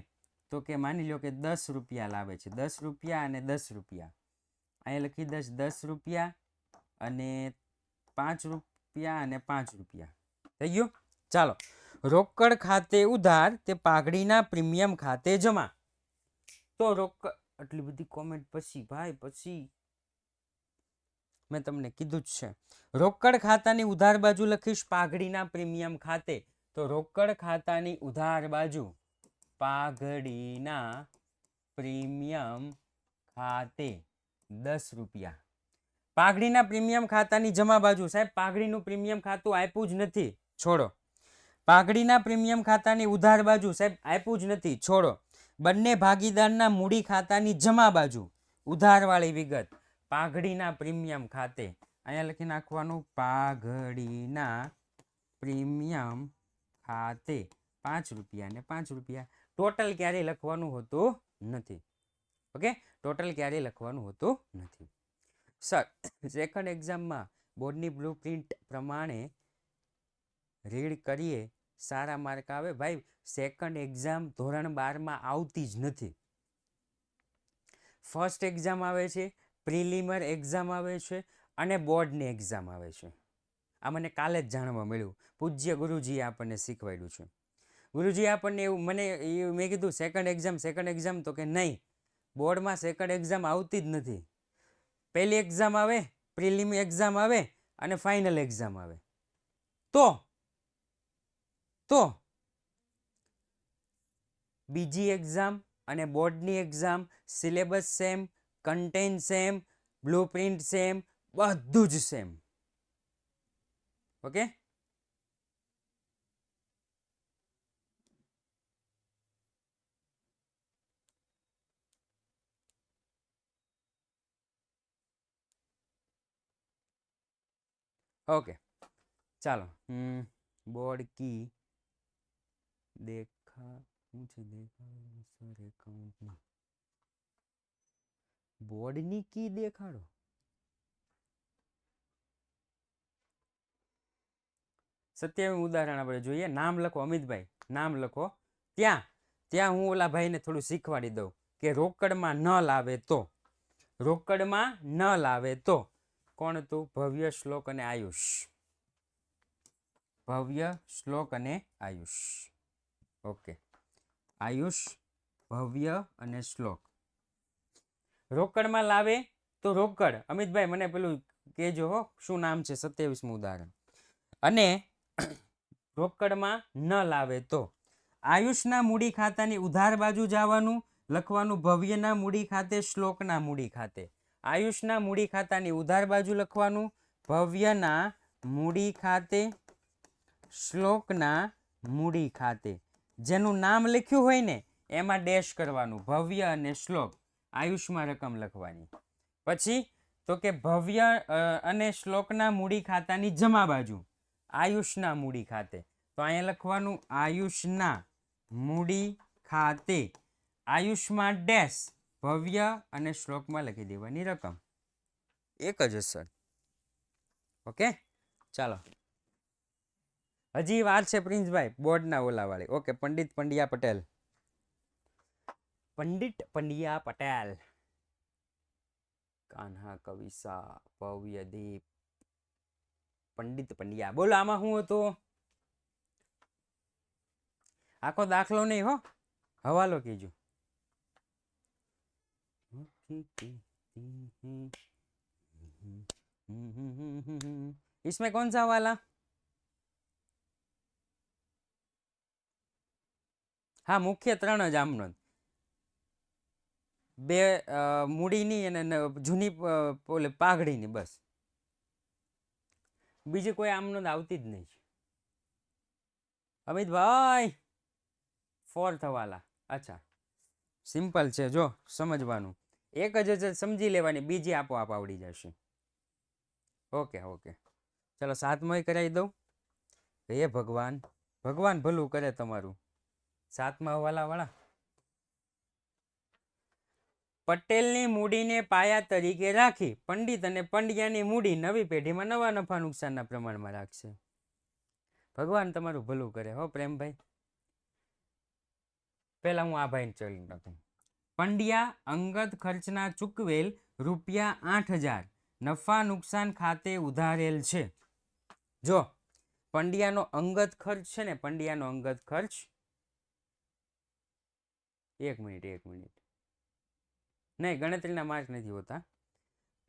તો કે માની લો કે 10 રૂપિયા લાવે છે. 10 રૂપિયા અને 10 રૂપિયા. અહીંયા લખી 10 રૂપિયા અને 5 રૂપિયા અને 5 રૂપિયા. થઈ ગયું? ચાલો. રોકડ ખાતે ઉધાર તે પાઘડીના પ્રીમિયમ ખાતે જમા. તો રોકડ, આટલી બધી કોમેન્ટ પછી ભાઈ, પછી મેં તમને કીધું જ છે. રોકડ ખાતાની ઉધાર બાજુ લખીશ પાઘડીના પ્રીમિયમ ખાતે. તો રોકડ ખાતાની ઉધાર બાજુ પાઘડીના પ્રીમિયમ ખાતે 10 રૂપિયા. પાઘડીના પ્રીમિયમ ખાતાની જમા બાજુ, સાહેબ પાઘડીનું પ્રીમિયમ ખાતું આપ્યું જ નથી, છોડો. પાઘડીના પ્રીમિયમ ખાતાની ઉધાર બાજુ, સાહેબ આપ્યું જ નથી, છોડો. બંને ભાગીદારના મૂડી ખાતાની જમા બાજુ ઉધારવાળી વિગત પાઘડીના પ્રીમિયમ ખાતે. અહીંયા લખી નાખવાનું પાઘડીના પ્રીમિયમ ખાતે 5 રૂપિયા ને 5 રૂપિયા. ટોટલ ક્યારેય લખવાનું હોતું નથી. ઓકે, ટોટલ ક્યારેય લખવાનું હોતું નથી. સર, સેકન્ડ એક્ઝામમાં બોર્ડની બ્લુપ્રિન્ટ પ્રમાણે રીડ કરીએ, સારા માર્ક આવે. ભાઈ સેકન્ડ એક્ઝામ ધોરણ 12માં આવતી જ નથી. ફર્સ્ટ એક્ઝામ આવે છે, પ્રિલિમર એક્ઝામ આવે છે અને બોર્ડની એક્ઝામ આવે છે. આ મને કાલે જ જાણવા મળ્યું. પૂજ્ય ગુરુજીએ આપણને શીખવાડ્યું છે. ગુરુજીએ આપણને એવું મેં કીધું સેકન્ડ એક્ઝામ, તો કે નહીં, બોર્ડમાં સેકન્ડ એક્ઝામ આવતી જ નથી. પહેલી એક્ઝામ આવે, પ્રિલિમ એક્ઝામ આવે અને ફાઇનલ એક્ઝામ આવે. તો બીજી એક્ઝામ અને બોર્ડની exam syllabus same, content same, blueprint same, બધું જ સેમ. ઓકે, ઓકે, ચાલો. બોર્ડ કી દેખા સર એકાઉન્ટની બોર્ડની કી દેખાડો. સત્યાવીસ ઉદાહરણ આપણે જોઈએ. નામ લખો અમિતભાઈ, નામ લખો. ત્યાં હું ઓલા ભાઈને થોડું શીખવાડી દઉં કે રોકડમાં ન લાવે તો. રોકડમાં ન લાવે તો કોણ હતું? ભવ્ય, શ્લોક અને આયુષ. ભવ્ય, શ્લોક અને આયુષ. ઓકે, આયુષ, ભવ્ય અને શ્લોક. રોકડમાં લાવે તો રોકડ. અમિતભાઈ મને પેલું કહેજો હો, શું નામ છે? 27મું ઉદાહરણ. અને રોકડમાં ન લાવે તો આયુષના મૂડી ખાતાની ઉધાર બાજુ જવાનું, લખવાનું ભવ્યના મૂડી ખાતે, શ્લોકના મૂડી ખાતે. આયુષના મૂડી ખાતાની ઉધાર બાજુ લખવાનું ભવ્યના મૂડી ખાતે, શ્લોકના મૂડી ખાતે. જેનું નામ લખ્યું હોય ને એમાં ડેશ કરવાનું, ભવ્ય અને શ્લોક. આયુષમાં રકમ લખવાની. પછી તો કે ભવ્ય અને શ્લોકના મૂડી ખાતાની જમા બાજુ આયુષના મૂડી ખાતે. તો અહીંયા લખવાનું આયુષના મૂડી ખાતે. આયુષમાં ડેશ, ભવ્ય અને શ્લોકમાં લખી દેવાની રકમ. એક જ સર. ઓકે, ચાલો. હજી વાર છે પ્રિન્સભાઈ, બોર્ડના ઓલાવાળી. ઓકે, પંડિત પંડ્યા પટેલ. પંડિત પંડ્યા પટેલ. કાન્હા કવિસા, ભવ્ય દીપ, પંડિત પંડ્યા. બોલો આમાં શું હતું? આખો દાખલો નહીં હો, હવાલો કીજો. इसमें कौन सा वाला? હા, મુખ્ય 3 જ આમનો. બે મૂડીની અને જૂની ઓલે પાઘડીની, બસ. બીજી કોઈ આમનો આવતી જ નહીં. અમિતભાઈ 4th વાલા. અચ્છા, સિમ્પલ છે, જો સમજવાનું. એક જ સમજી લેવાની, બીજી આપોઆપ આવડી જશે. ઓકે, ચલો 7મો કરાવી દઉં. હે ભગવાન, ભગવાન ભલું કરે તમારું. 7મા વાળા. પટેલની મૂડીને પાયા તરીકે રાખી પંડિત અને પંડ્યાની મૂડી નવી પેઢીમાં નવા નફા નુકસાનના પ્રમાણમાં રાખશે. ભગવાન તમારું ભલું કરે હો પ્રેમભાઈ. પહેલા હું આ ભાઈને ચલી નાખું. પંડ્યા અંગત ખર્ચના ચૂકવેલ ₹8,000 નફા નુકસાન ખાતે ઉધારેલ છે. જો પંડ્યાનો અંગત ખર્ચ છે ને, પંડ્યાનો અંગત ખર્ચ, એક મિનિટ નહીં, ગણતરીના માર્ક નથી હોતા.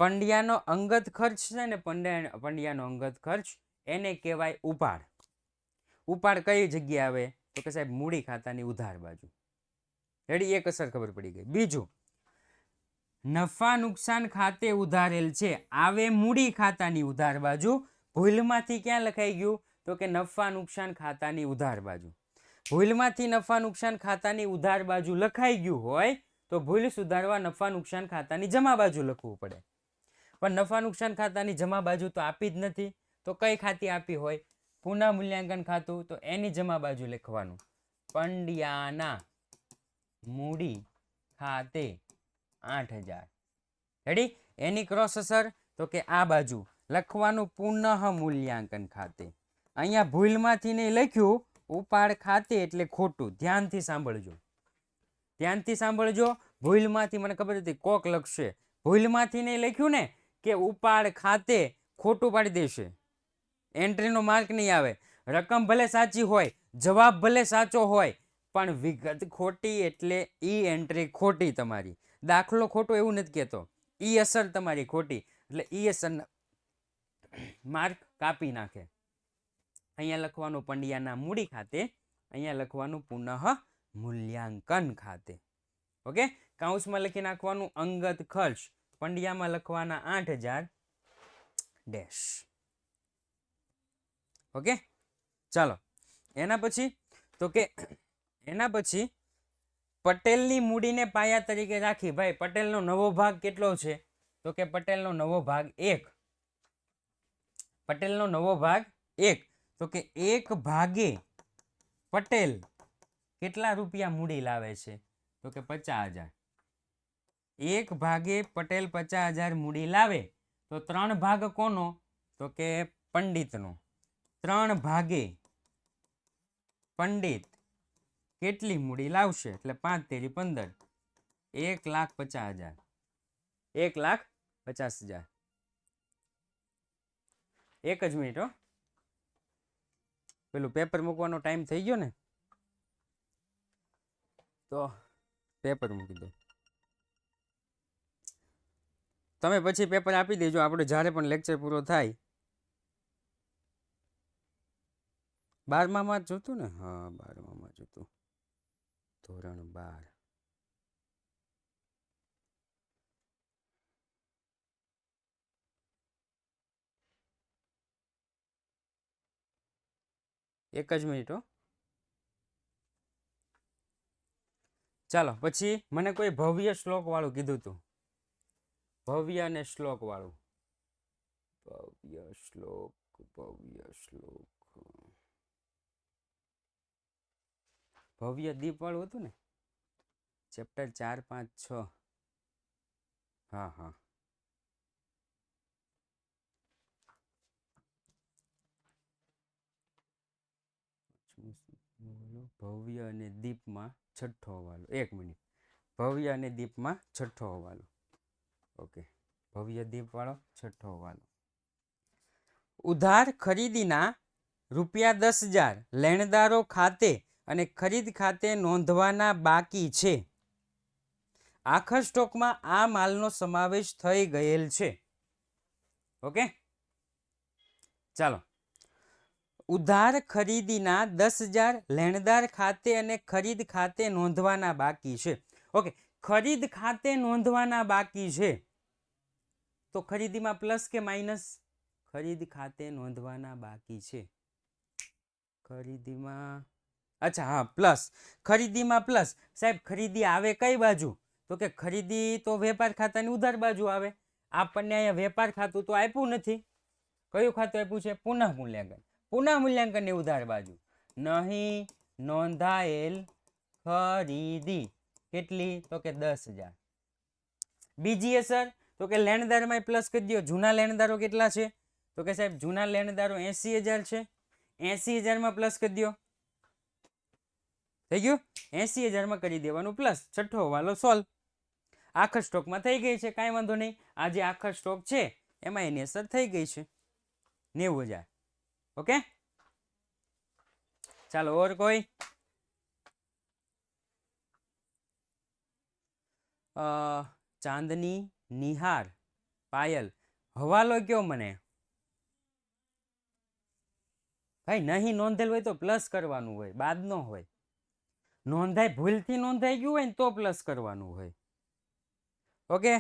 પંડ્યાનો અંગત ખર્ચ છે ને, પંડ્યાનો અંગત ખર્ચ એને કહેવાય ઉપાડ. ઉપાડ કઈ જગ્યાએ આવે તો કે સાહેબ મૂડી ખાતાની ઉધાર બાજુ. રેડી, એક અસર ખબર પડી ગઈ. બીજું, નફા નુકસાન ખાતે ઉધારેલ છે આવે મૂડી ખાતાની ઉધાર બાજુ. ભૂલમાંથી ક્યાં લખાઈ ગયું તો કે નફા નુકસાન ખાતાની ઉધાર બાજુ. ભૂલમાંથી નફા નુકસાન ખાતાની ઉધાર બાજુ લખાઈ ગયું હોય તો ભૂલ સુધારવા નફા નુકસાન ખાતાની જમા બાજુ લખવું પડે. પણ નફા નુકસાન ખાતાની જમા બાજુ તો આપી જ નથી. તો કઈ ખાતી આપી હોય? પુનઃ મૂલ્યાંકન ખાતું. તો એની જમા બાજુ લખવાનું પંડ્યાના મૂડી ખાતે 8,000. રેડી? એની ક્રોસ અસર તો કે આ બાજુ લખવાનું પુનઃ મૂલ્યાંકન ખાતે. અહીંયા ભૂલમાંથી નહીં લખ્યું ઉપાડ ખાતે એટલે ખોટું. ધ્યાનથી સાંભળજો, ધ્યાનથી સાંભળજો. ભૂલમાંથી મને ખબર હતી કોક લખશે, ભૂલમાંથી નહીં લખ્યું ને કે ઉપાડ ખાતે, ખોટું પાડી દેશે. એન્ટ્રીનો માર્ક નહીં આવે. રકમ ભલે સાચી હોય, જવાબ ભલે સાચો હોય, પણ વિગત ખોટી એટલે ઈ એન્ટ્રી ખોટી તમારી. દાખલો ખોટો એવું નથી કહેતો, ઈ અસર તમારી ખોટી એટલે ઈ અસર માર્ક કાપી નાખે. અહીંયા લખવાનું પંડ્યાના મૂડી ખાતે, અહીંયા લખવાનું પુનઃ મૂલ્યાંકન ખાતે. ઓકે, કાઉન્સમાં લખી નાખવાનું અંગત ખર્ચ, પંડ્યામાં લખવાના 8,000 ડેશ. ઓકે, ચાલો એના પછી તો કે એના પછી પટેલની મૂડીને પાયા તરીકે રાખી. ભાઈ પટેલનો નવો ભાગ કેટલો છે તો કે પટેલનો નવો ભાગ 1. પટેલનો નવો ભાગ 1 તો કે 1 ભાગે પટેલ કેટલા રૂપિયા મૂડી લાવે છે તો કે 50,000. 1 ભાગે પટેલ 50,000 મૂડી લાવે તો 3 ભાગ કોનો તો કે પંડિતનો. 3 ભાગે પંડિત કેટલી મૂડી લાવશે એટલે 5 તેરી 15, 1,50,000. 1,50,000. એક જ મિનિટ હો, પેલું પેપર મૂકવાનો ટાઈમ થઈ ગયો ને તો પેપર મૂકી દો. તમે પછી પેપર આપી દેજો. આપણે જ્યારે પણ લેક્ચર પૂરો થાય 12માં જ જોતું ને? હા 12માં જોતું, ધોરણ 12. એક જ મિનિટ હો. ચાલો પછી મને કોઈ ભવ્ય શ્લોક વાળું કીધું હતું. ભવ્ય અને શ્લોક વાળું. ભવ્ય શ્લોક, ભવ્ય શ્લોક, ભવ્ય દીપ વાળું હતું ને, ચેપ્ટર 4, 5, 6. હા હા, ભવ્ય અને દીપમાં છઠ્ઠો વાલો. એક મિનિટ, ભવ્ય અને દીપમાં છઠ્ઠો વાલો. ઓકે, ભવ્ય દીપ વાળો છઠ્ઠો વાલો. ઉધાર ખરીદીના ₹10,000 લેણદારો ખાતે અને ખરીદ ખાતે નોંધવાના બાકી છે. આખર સ્ટોકમાં આ માલનો સમાવેશ થઈ ગયેલ છે. ઓકે, ચાલો. ઉધાર ખરીદીના 10,000 લેણદાર ખાતે અને ખરીદ ખાતે નોંધવાના બાકી છે. ઓકે, ખરીદ ખાતે નોંધવાના બાકી છે તો ખરીદીમાં પ્લસ કે માઇનસ? ખરીદ ખાતે નોંધવાના બાકી છે. ખરીદીમાં, અચ્છા હા પ્લસ. ખરીદીમાં પ્લસ. સાહેબ ખરીદી આવે કઈ બાજુ તો કે ખરીદી તો વેપાર ખાતાની ઉધાર બાજુ આવે. આપણને અહીંયા વેપાર ખાતું તો આપ્યું નથી. કયું ખાતું આપ્યું છે? પુનઃ મૂલ્યાંકન. પુનઃ મૂલ્યાંકનની ઉધાર બાજુ નહીં નોંધાયેલ ખરીદી કેટલી તો કે 10,000. બીજી અસર તો કે લેણદારમાં પ્લસ કરી દો. જૂના લેણદારો કેટલા છે? તો કે સાહેબ જૂના લેણદારો 80,000 છે. 80,000 પ્લસ કરી દો. થઈ ગયું? 80,000 કરી દેવાનું પ્લસ. છઠ્ઠો વાલો સોલ્વ. આખા સ્ટોકમાં થઈ ગઈ છે, કાંઈ વાંધો નહીં. આ જે આખા સ્ટોક છે એમાં એની અસર થઈ ગઈ છે 90,000. ઓકે, ચાલો ઓર કોઈ? ચાંદની, નિહાર, પાયલ. હવાલો કયો મને ભાઈ? નહીં નોંધેલ હોય તો પ્લસ કરવાનું હોય, બાદ નો હોય. નોંધાય, ભૂલથી નોંધાઈ ગયું હોય ને તો પ્લસ કરવાનું હોય. ઓકે,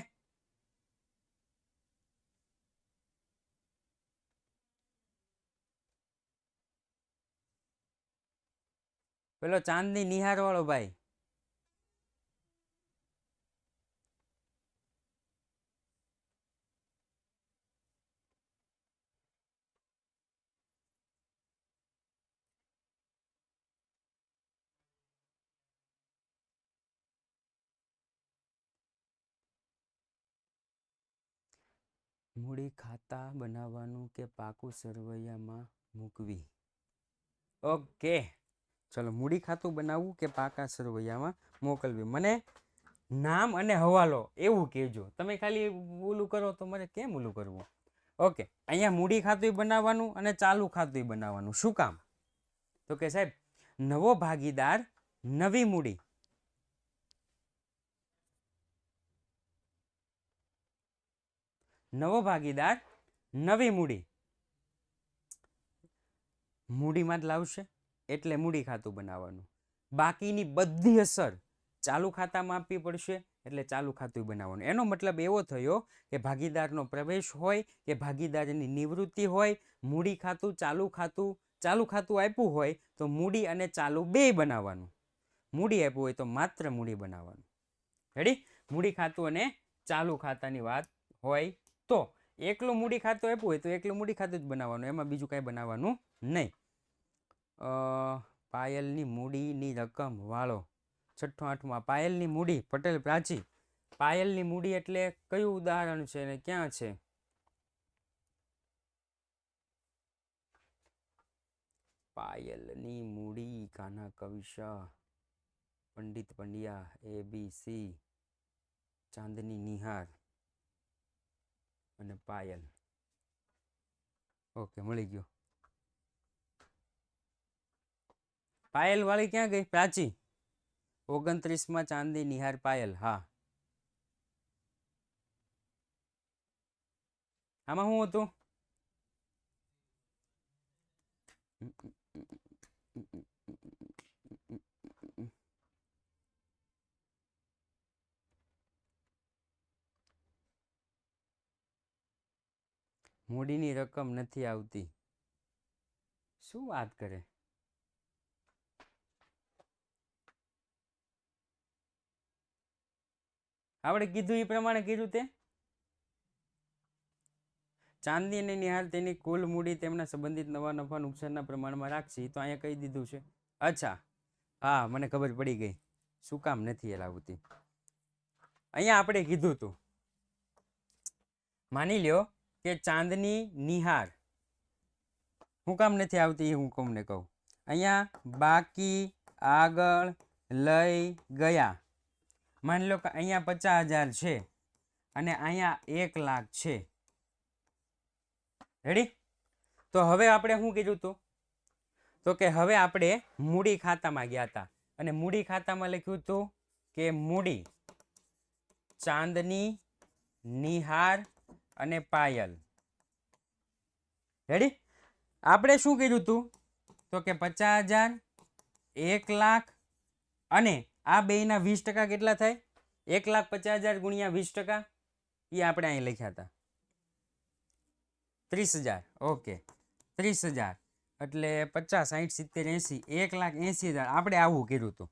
પેલો ચાંદની નિહાર વાળો ભાઈ. મૂડી ખાતા બનાવવાનું કે પાકું સરવૈયામાં મૂકવી. ઓકે, ચલો મૂડી ખાતું બનાવવું કે પાકા સરવૈયામાં મોકલવી. મને નામ અને હવાલો એવું કહેજો. તમે ખાલી ઓલું કરો તો મારે કેમ ઓલું કરવું? ઓકે, અહીંયા મૂડી ખાતું બનાવવાનું અને ચાલુ ખાતું બનાવવાનું. શું કામ? તો કે સાહેબ નવો ભાગીદાર, નવી મૂડી. નવો ભાગીદાર, નવી મૂડી. મૂડીમાં જ લાવશે એટલે મૂડી ખાતું બનાવવાનું. બાકીની બધી અસર ચાલુ ખાતામાં આપવી પડશે એટલે ચાલુ ખાતું બનાવવાનું. એનો મતલબ એવો થયો કે ભાગીદારનો પ્રવેશ હોય કે ભાગીદારની નિવૃત્તિ હોય, મૂડી ખાતું, ચાલુ ખાતું આપ્યું હોય તો મૂડી અને ચાલુ બે બનાવવાનું. મૂડી આપ્યું હોય તો માત્ર મૂડી બનાવવાનું. રેડી? મૂડી ખાતું અને ચાલુ ખાતાની વાત હોય તો એકલું મૂડી ખાતું આપ્યું હોય તો એકલું મૂડી ખાતું જ બનાવવાનું, એમાં બીજું કાંઈ બનાવવાનું નહીં. પાયલની મૂડીની રકમ વાળો. છઠ્ઠો આઠમાં પાયલની મૂડી. પટેલ પ્રાચી. પાયલની મૂડી એટલે કયું ઉદાહરણ છે ને ક્યાં છે? પાયલની મૂડી. કાના કવિશા, પંડિત પંડ્યા, ABC, ચાંદની નિહાર અને પાયલ. ઓકે, મળી ગયો. પાયલ વાળી ક્યાં ગઈ? પ્રાચી. 29માં ચાંદની નિહાર પાયલ. હા, આમાં શું હતું? મૂડીની રકમ નથી આવતી. શું વાત કરે? આપણે કીધું એ પ્રમાણે કીધું તે. ચાંદની અને નિહાર તેની કુલ મૂડી તેમના સંબંધિત નવા નફા નુકસાનના પ્રમાણમાં રાખશે. તો અહીંયા કહી દીધું છે. અચ્છા, હા, મને ખબર પડી ગઈ શું કામ નથી એ લાવતી. અહીંયા આપણે કીધું હતું, માની લ્યો કે ચાંદની નિહાર શું કામ નથી આવતી એ હું તમને કહું. અહીંયા બાકી આગળ લઈ ગયા. માની લો કે અહીંયા 50,000 છે અને અહીંયા 1 લાખ છે. રેડી? તો હવે આપણે શું કીધું હતું? તો કે હવે આપણે મૂડી ખાતામાં ગયા હતા અને મૂડી ખાતામાં લખ્યું હતું કે મૂડી ચાંદની, નિહાર અને પાયલ. રેડી? આપણે શું કીધું હતું? તો કે 50,000, 1 લાખ અને આ બેયના 20% કેટલા થાય? 1,50,000 ગુણ્યા 20% એ આપણે અહીં લખ્યા હતા 30,000. ઓકે, 30,000 એટલે 50, 60, 70, 80, 1,80,000 આપણે આવું કર્યું હતું.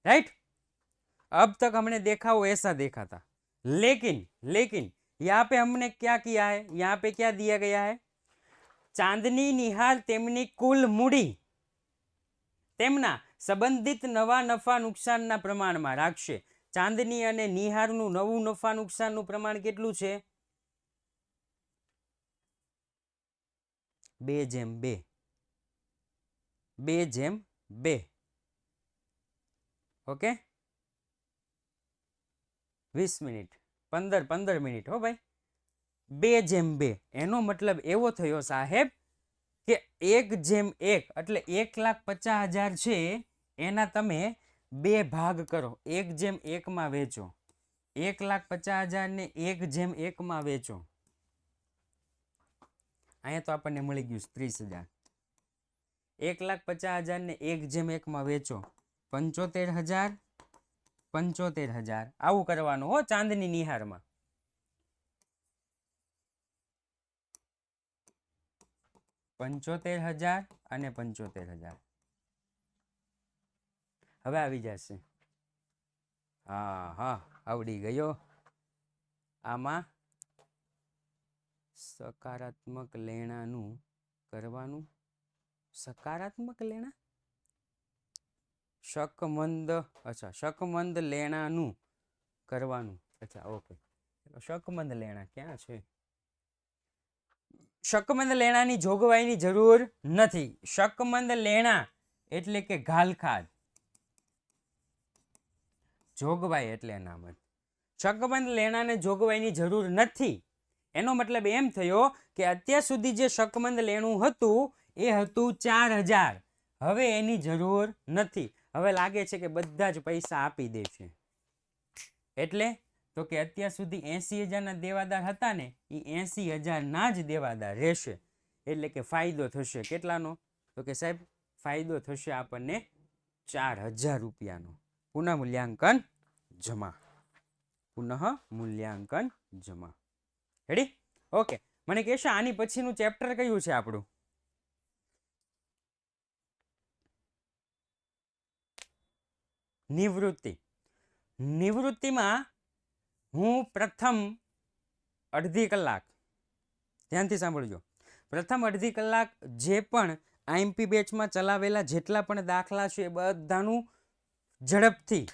राइट? अब तक हमने देखा वो ऐसा देखा था, लेकिन यहाँ पे हमने क्या किया है? यहाँ पे क्या दिया गया है? चांदनी निहार तेमनी कुल मूडी तेमना संबंधित नवा नफा नुकसान ना प्रमाण में राखशे. ચાંદની અને નિહારનું નવું નફા નુકસાનનું પ્રમાણ કેટલું છે? 2:2. 2:2. ઓકે, 20 મિનિટ, 15 મિનિટ હો ભાઈ. 2:2. એનો મતલબ એવો થયો સાહેબ કે 1:1 એટલે 1,50,000 છે એના તમે 2 ભાગ કરો, 1:1 માં વેચો. 1,50,000 ને 1:1 માં વેચો. અહીંયા તો આપણને મળી ગયું 30,000. 1,50,000 ને 1:1 માં વેચો, 75,000. 75,000 આવું કરવાનું હો ચાંદની નિહારમાં. $75,000 અને 75,000 હવે આવી જશે. હા, આવડી ગયો. આમાં સકારાત્મક લેણાનું કરવાનું. સકારાત્મક લેણા, શકમંદ લેણાનું કરવાનું. અચ્છા, ઓકે. શકમંદ લેણા ક્યાં છે? શકમંદ લેણાની જોગવાઈની જરૂર નથી. શકમંદ લેણા એટલે કે ઘાલખાદ. જોગવાઈ એટલે નામ જ. શકમંદ લેણાને જોગવાઈની જરૂર નથી. એનો મતલબ એમ થયો કે અત્યાર સુધી જે શકમંદ લેણું હતું એ હતું 4,000. હવે એની જરૂર નથી. હવે લાગે છે કે બધા જ પૈસા આપી દે છે. એટલે તો કે અત્યાર સુધી 80,000 ના દેવાદાર હતા ને, એ 80,000 ના જ દેવાદાર રહેશે. એટલે કે ફાયદો થશે. કેટલાનો? તો કે સાહેબ ફાયદો થશે આપણને 4,000 રૂપિયાનો. પુનઃ મૂલ્યાંકન જમા. પુનઃ મૂલ્યાંકન જમા. રેડી? ઓકે. મને કહેશો આની પછીનું ચેપ્ટર કયું છે આપણું? નિવૃત્તિ. નિવૃત્તિમાં હું પ્રથમ અડધી કલાક, ધ્યાનથી સાંભળજો, પ્રથમ અડધી કલાક જે પણ આઈએમપી બેચમાં ચલાવેલા જેટલા પણ દાખલા છે એ બધાનું ઝડપથી,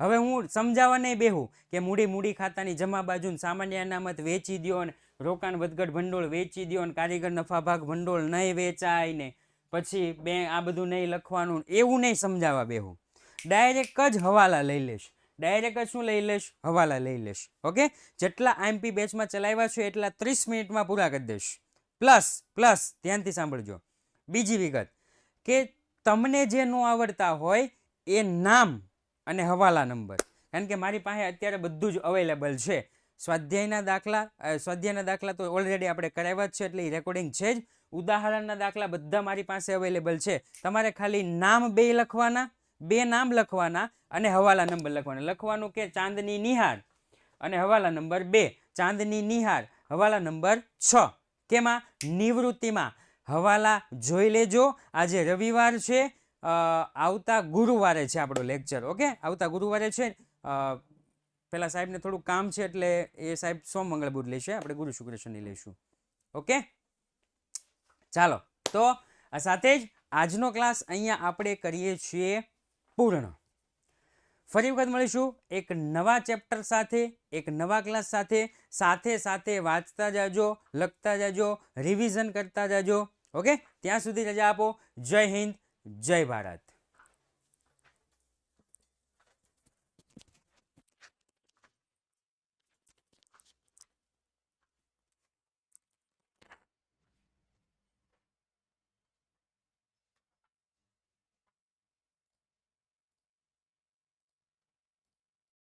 હવે હું સમજાવવા નહીં બેહું કે મૂડી ખાતાની જમા બાજુ સામાન્ય અનામત વેચી દો ને રોકાણ વધઘટ ભંડોળ વેચી દો ને કારીગર નફા ભાગ ભંડોળ નહીં વેચાય ને પછી આ બધું નહીં લખવાનું, એવું નહીં સમજાવવા બેહું. ડાયરેક્ટ જ હવાલા લઈ લેશ. ડાયરેક્ટ જ શું લઈ લેશ? હવાલા લઈ લેશ. ઓકે, જેટલા આઈએમપી બેચમાં ચલાવ્યા છે એટલા 30 મિનિટમાં પૂરા કરી દેશ. પ્લસ ધ્યાનથી સાંભળજો બીજી વિગત કે તમને જે ન આવડતા હોય એ નામ અને હવાલા નંબર, કારણ કે મારી પાસે અત્યારે બધું જ અવેલેબલ છે. સ્વાધ્યાયના દાખલા તો ઓલરેડી આપણે કરાવ્યા જ છે એટલે એ રેકોર્ડિંગ છે જ. ઉદાહરણના દાખલા બધા મારી પાસે અવેલેબલ છે. તમારે ખાલી નામ 2 લખવાના, 2 નામ લખવાના અને હવાલા નંબર લખવાના. લખવાનું કે ચાંદની નિહાર અને હવાલા નંબર 2. ચાંદની નિહાર હવાલા નંબર 6. કેમાં? નિવૃત્તિમાં. હવાલા જોઈ લેજો. આજે રવિવાર છે, આવતા ગુરુવારે છે આપણો લેક્ચર. ઓકે, આવતા ગુરુવારે છે. પેલા સાહેબને થોડું કામ છે એટલે એ સાહેબ સોમ મંગળ બુધ લેશે, આપણે ગુરુ શુક્ર શનિ લઈશું. ઓકે, ચાલો તો આ સાથે જ આજનો ક્લાસ અહીંયા આપણે કરીએ છીએ પૂર્ણ. ફરી વખત મળીશું એક નવા ચેપ્ટર સાથે, એક નવા ક્લાસ સાથે વાંચતા જાજો, લખતા જાજો, રિવિઝન કરતા જાજો. ઓકે, ત્યાં સુધી રજા આપો. જય હિન્દ, જય ભારત.